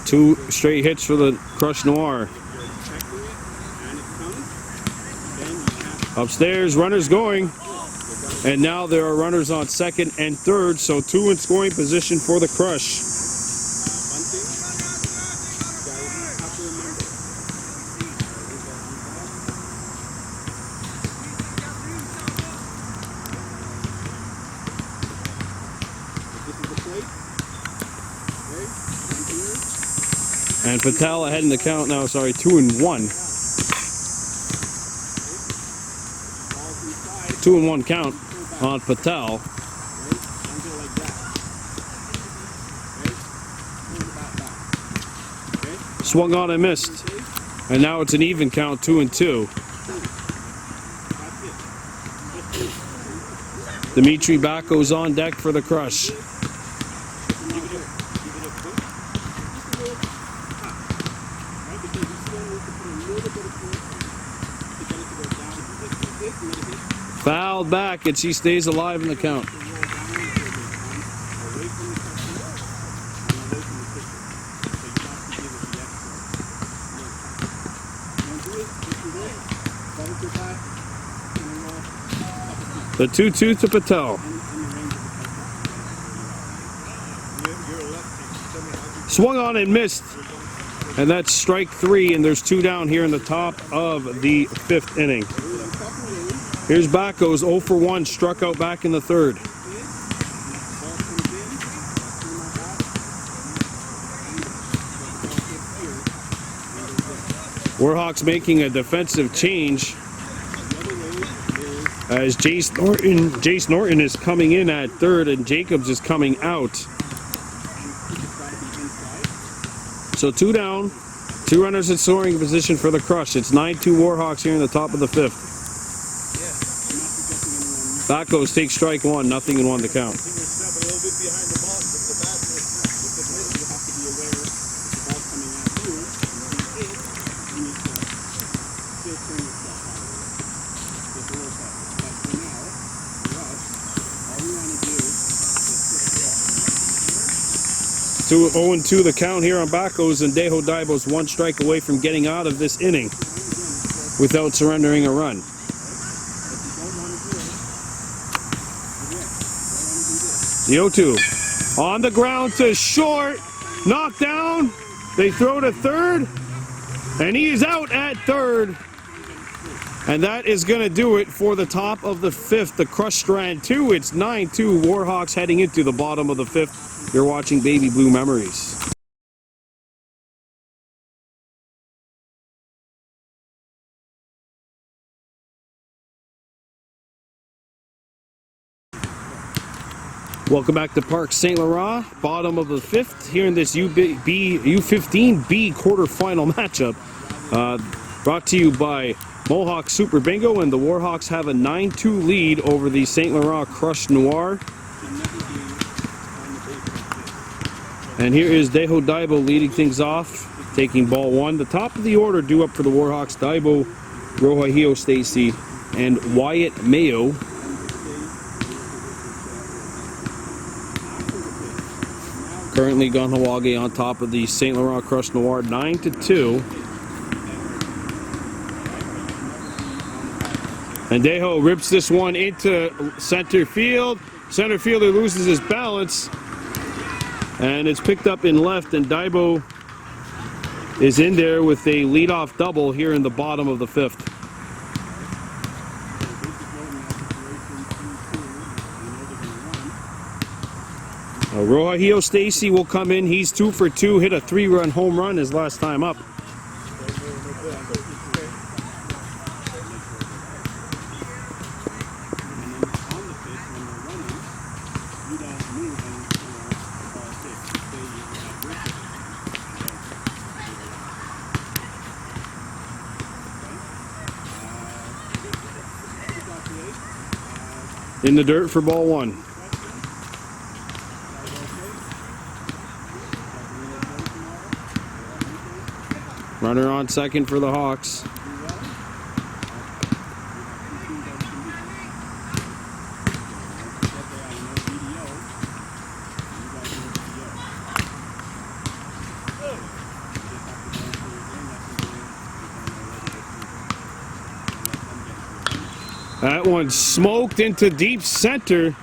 Two straight hits for the Crush Noir. Upstairs, runners going. And now there are runners on second and third, so two in scoring position for the Crush. And Patel ahead in the count now, sorry, 2-1. 2-1 count on Patel. Swung on and missed. And now it's an even count, 2-2. Dimitri Baco's on deck for the Crush. Fouled back, and she stays alive in the count. The 2-2 to Patel. Swung on and missed. And that's strike three, and there's two down here in the top of the fifth inning. Here's Baco's 0 for 1, struck out back in the third. Warhawks making a defensive change as Jace Norton is coming in at third and Jacobs is coming out. So two down, two runners in scoring position for the Crush. It's 9-2 Warhawks here in the top of the fifth. Baco's takes strike one, nothing in one to count. Two 0-2 the count here on Baco's, and Deho Daibo's one strike away from getting out of this inning without surrendering a run. The 0-2 on the ground to short, knocked down. They throw to third, and he is out at third. And that is going to do it for the top of the fifth. The Crush strand 2. It's 9-2 Warhawks heading into the bottom of the fifth. You're watching Baby Blue Memories. Welcome back to Park St. Laurent, bottom of the fifth, here in this U-15B quarterfinal matchup. Brought to you by Mohawk Super Bingo, and the Warhawks have a 9-2 lead over the St. Laurent Crush Noir. And here is Deho Daibo leading things off, taking ball one. The top of the order due up for the Warhawks: Daibo, Rohahio Stacy, and Wyatt Mayo. Currently Kahnawake on top of the St. Laurent Crush Noir, 9-2. And Deho rips this one into center field. Center fielder loses his balance, and it's picked up in left, and Daibo is in there with a leadoff double here in the bottom of the fifth. Rohahio Stacy will come in. He's 2 for 2, hit a 3-run home run his last time up. In the dirt for ball 1. Runner on second for the Hawks. That one smoked into deep center.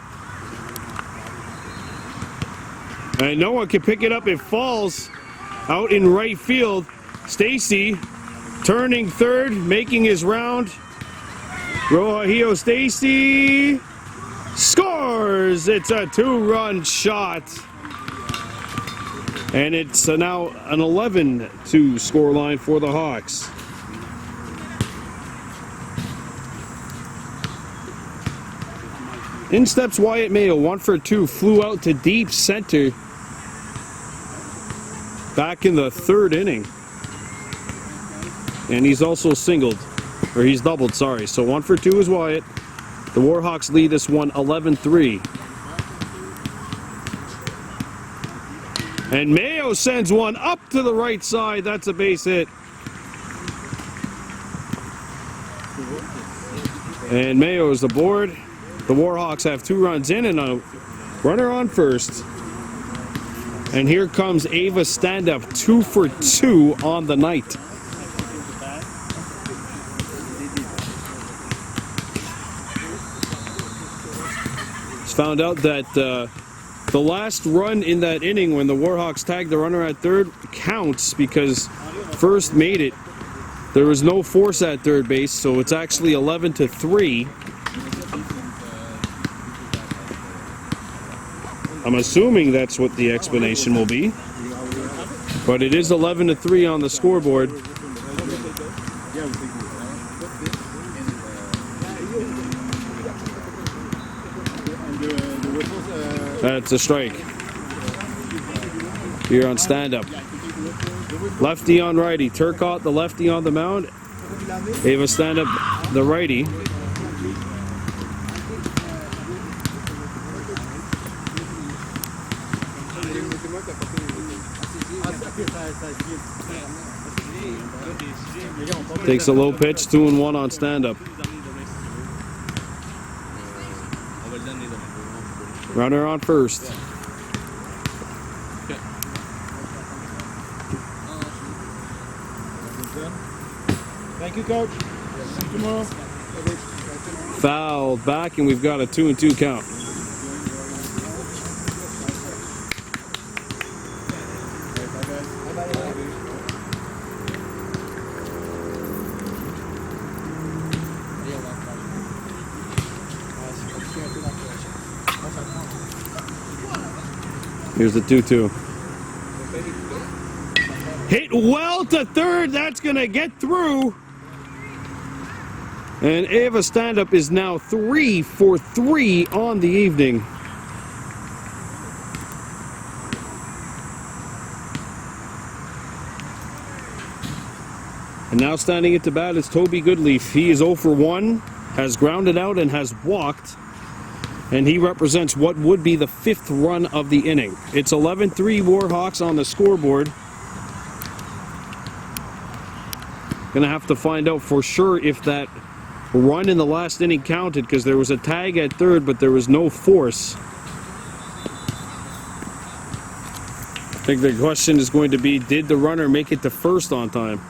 And no one can pick it up. It falls out in right field. Stacy turning third, making his round. Rohahio Stacy scores! It's a 2-run shot. And it's now an 11-2 scoreline for the Hawks. In steps Wyatt Mayo, 1 for 2, flew out to deep center back in the 3rd inning. And he's also singled, or he's doubled, sorry. So 1 for 2 is Wyatt. The Warhawks lead this one 11-3. And Mayo sends one up to the right side. That's a base hit. And Mayo is aboard. The Warhawks have 2 runs in and a runner on first. And here comes Ava Stand-Up, 2 for 2 on the night. It's found out that the last run in that inning when the Warhawks tagged the runner at third counts because first made it. There was no force at third base, so it's actually 11-3. I'm assuming that's what the explanation will be. But it is 11-3 on the scoreboard. That's a strike. Here on stand-up. Lefty on righty. Turcotte, the lefty on the mound. Ava Stand-Up, the righty. Takes a low pitch, 2-1 on stand-up. Runner on first. Thank you, Coach. See you tomorrow. Fouled back, and we've got a 2-2 count. Here's the 2-2. Hit well to third. That's going to get through. And Ava Stand-Up is now 3 for 3 on the evening. And now standing at the bat is Toby Goodleaf. He is 0 for 1, has grounded out and has walked. And he represents what would be the 5th run of the inning. It's 11-3 Warhawks on the scoreboard. Gonna have to find out for sure if that run in the last inning counted, because there was a tag at third, but there was no force. I think the question is going to be, did the runner make it to first on time?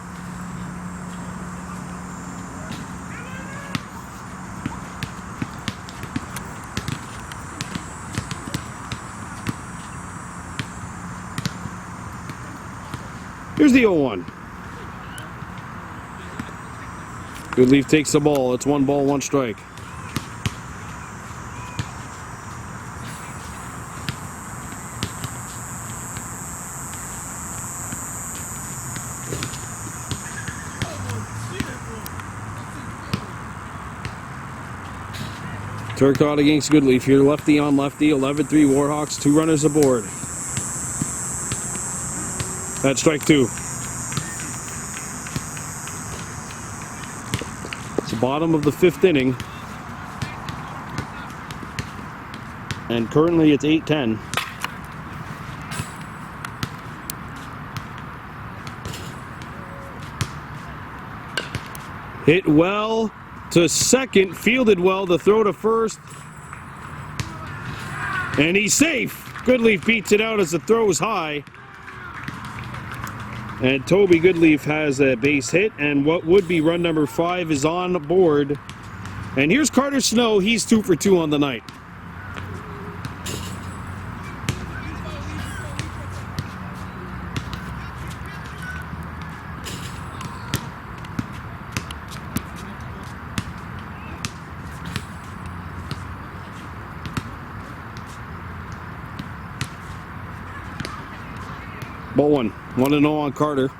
Here's the 0-1. Goodleaf takes the ball. It's 1 ball, 1 strike. Turcotte against Goodleaf here, lefty on lefty, 11-3 Warhawks, 2 runners aboard. That's strike 2. It's the bottom of the 5th inning. And currently it's 8-10. Hit well to second, fielded well, the throw to first. And he's safe. Goodleaf beats it out as the throw is high. And Toby Goodleaf has a base hit, and what would be run number 5 is on board. And here's Carter Snow, he's 2 for 2 on the night. Ball 1, 1-0 on Carter.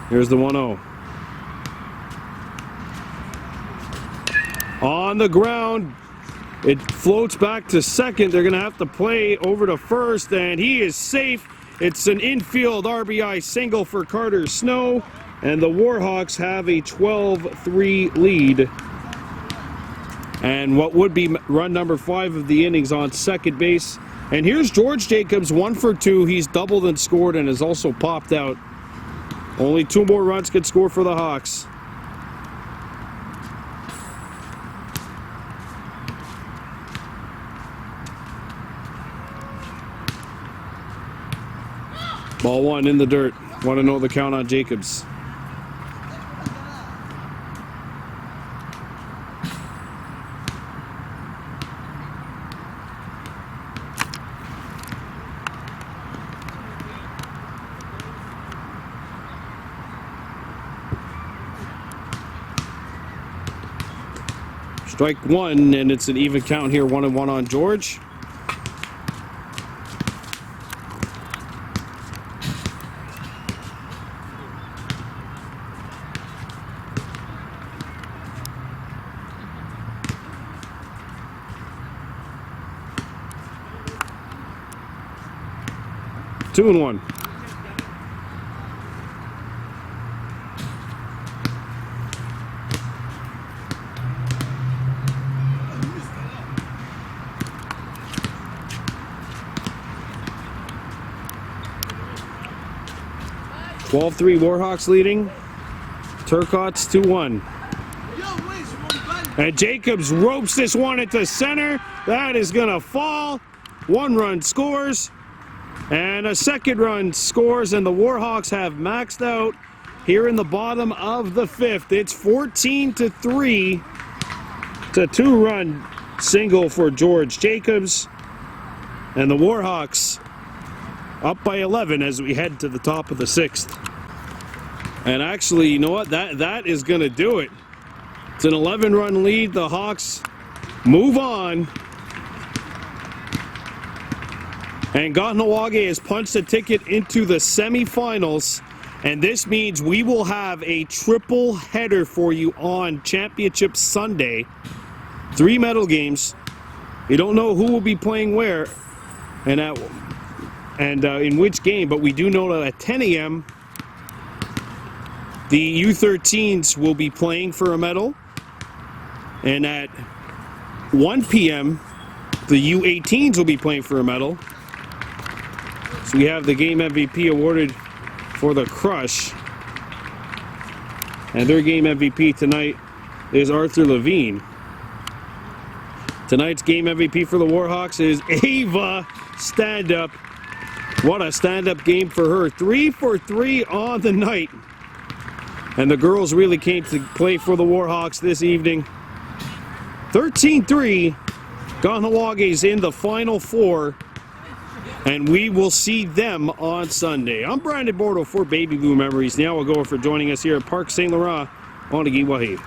Here's the 1-0. On the ground, it floats back to second. They're going to have to play over to first, and he is safe. It's an infield RBI single for Carter Snow. And the Warhawks have a 12-3 lead. And what would be run number 5 of the innings on second base. And here's George Jacobs, 1 for 2. He's doubled and scored and has also popped out. Only 2 more runs could score for the Hawks. Ball 1 in the dirt. Want to know the count on Jacobs. Strike 1, and it's an even count here, 1-1 on George. Two and 1. (12-3) Warhawks leading. Turcotte's 2-1. And Jacobs ropes this one into center. That is going to fall. 1 run scores. And a 2nd run scores, and the Warhawks have maxed out here in the bottom of the 5th. It's 14-3. It's a 2-run single for George Jacobs. And the Warhawks up by 11 as we head to the top of the 6th. And actually, you know what? That is going to do it. It's an 11-run lead. The Hawks move on. And Kahnawake has punched a ticket into the semifinals. And this means we will have a triple header for you on Championship Sunday. 3 medal games. You don't know who will be playing where and in which game, but we do know that at 10 a.m. the U-13s will be playing for a medal. And at 1 p.m. the U-18s will be playing for a medal. So we have the game MVP awarded for the Crush. And their game MVP tonight is Arthur Levine. Tonight's game MVP for the Warhawks is Ava Stand-Up. What a stand-up game for her. 3 for 3 on the night. And the girls really came to play for the Warhawks this evening. 13-3. Kahnawake's in the Final 4. And we will see them on Sunday. I'm Brandon Bordeaux for Baby Blue Memories. Now we'll go for joining us here at Park St. Laurent on the Giwahi.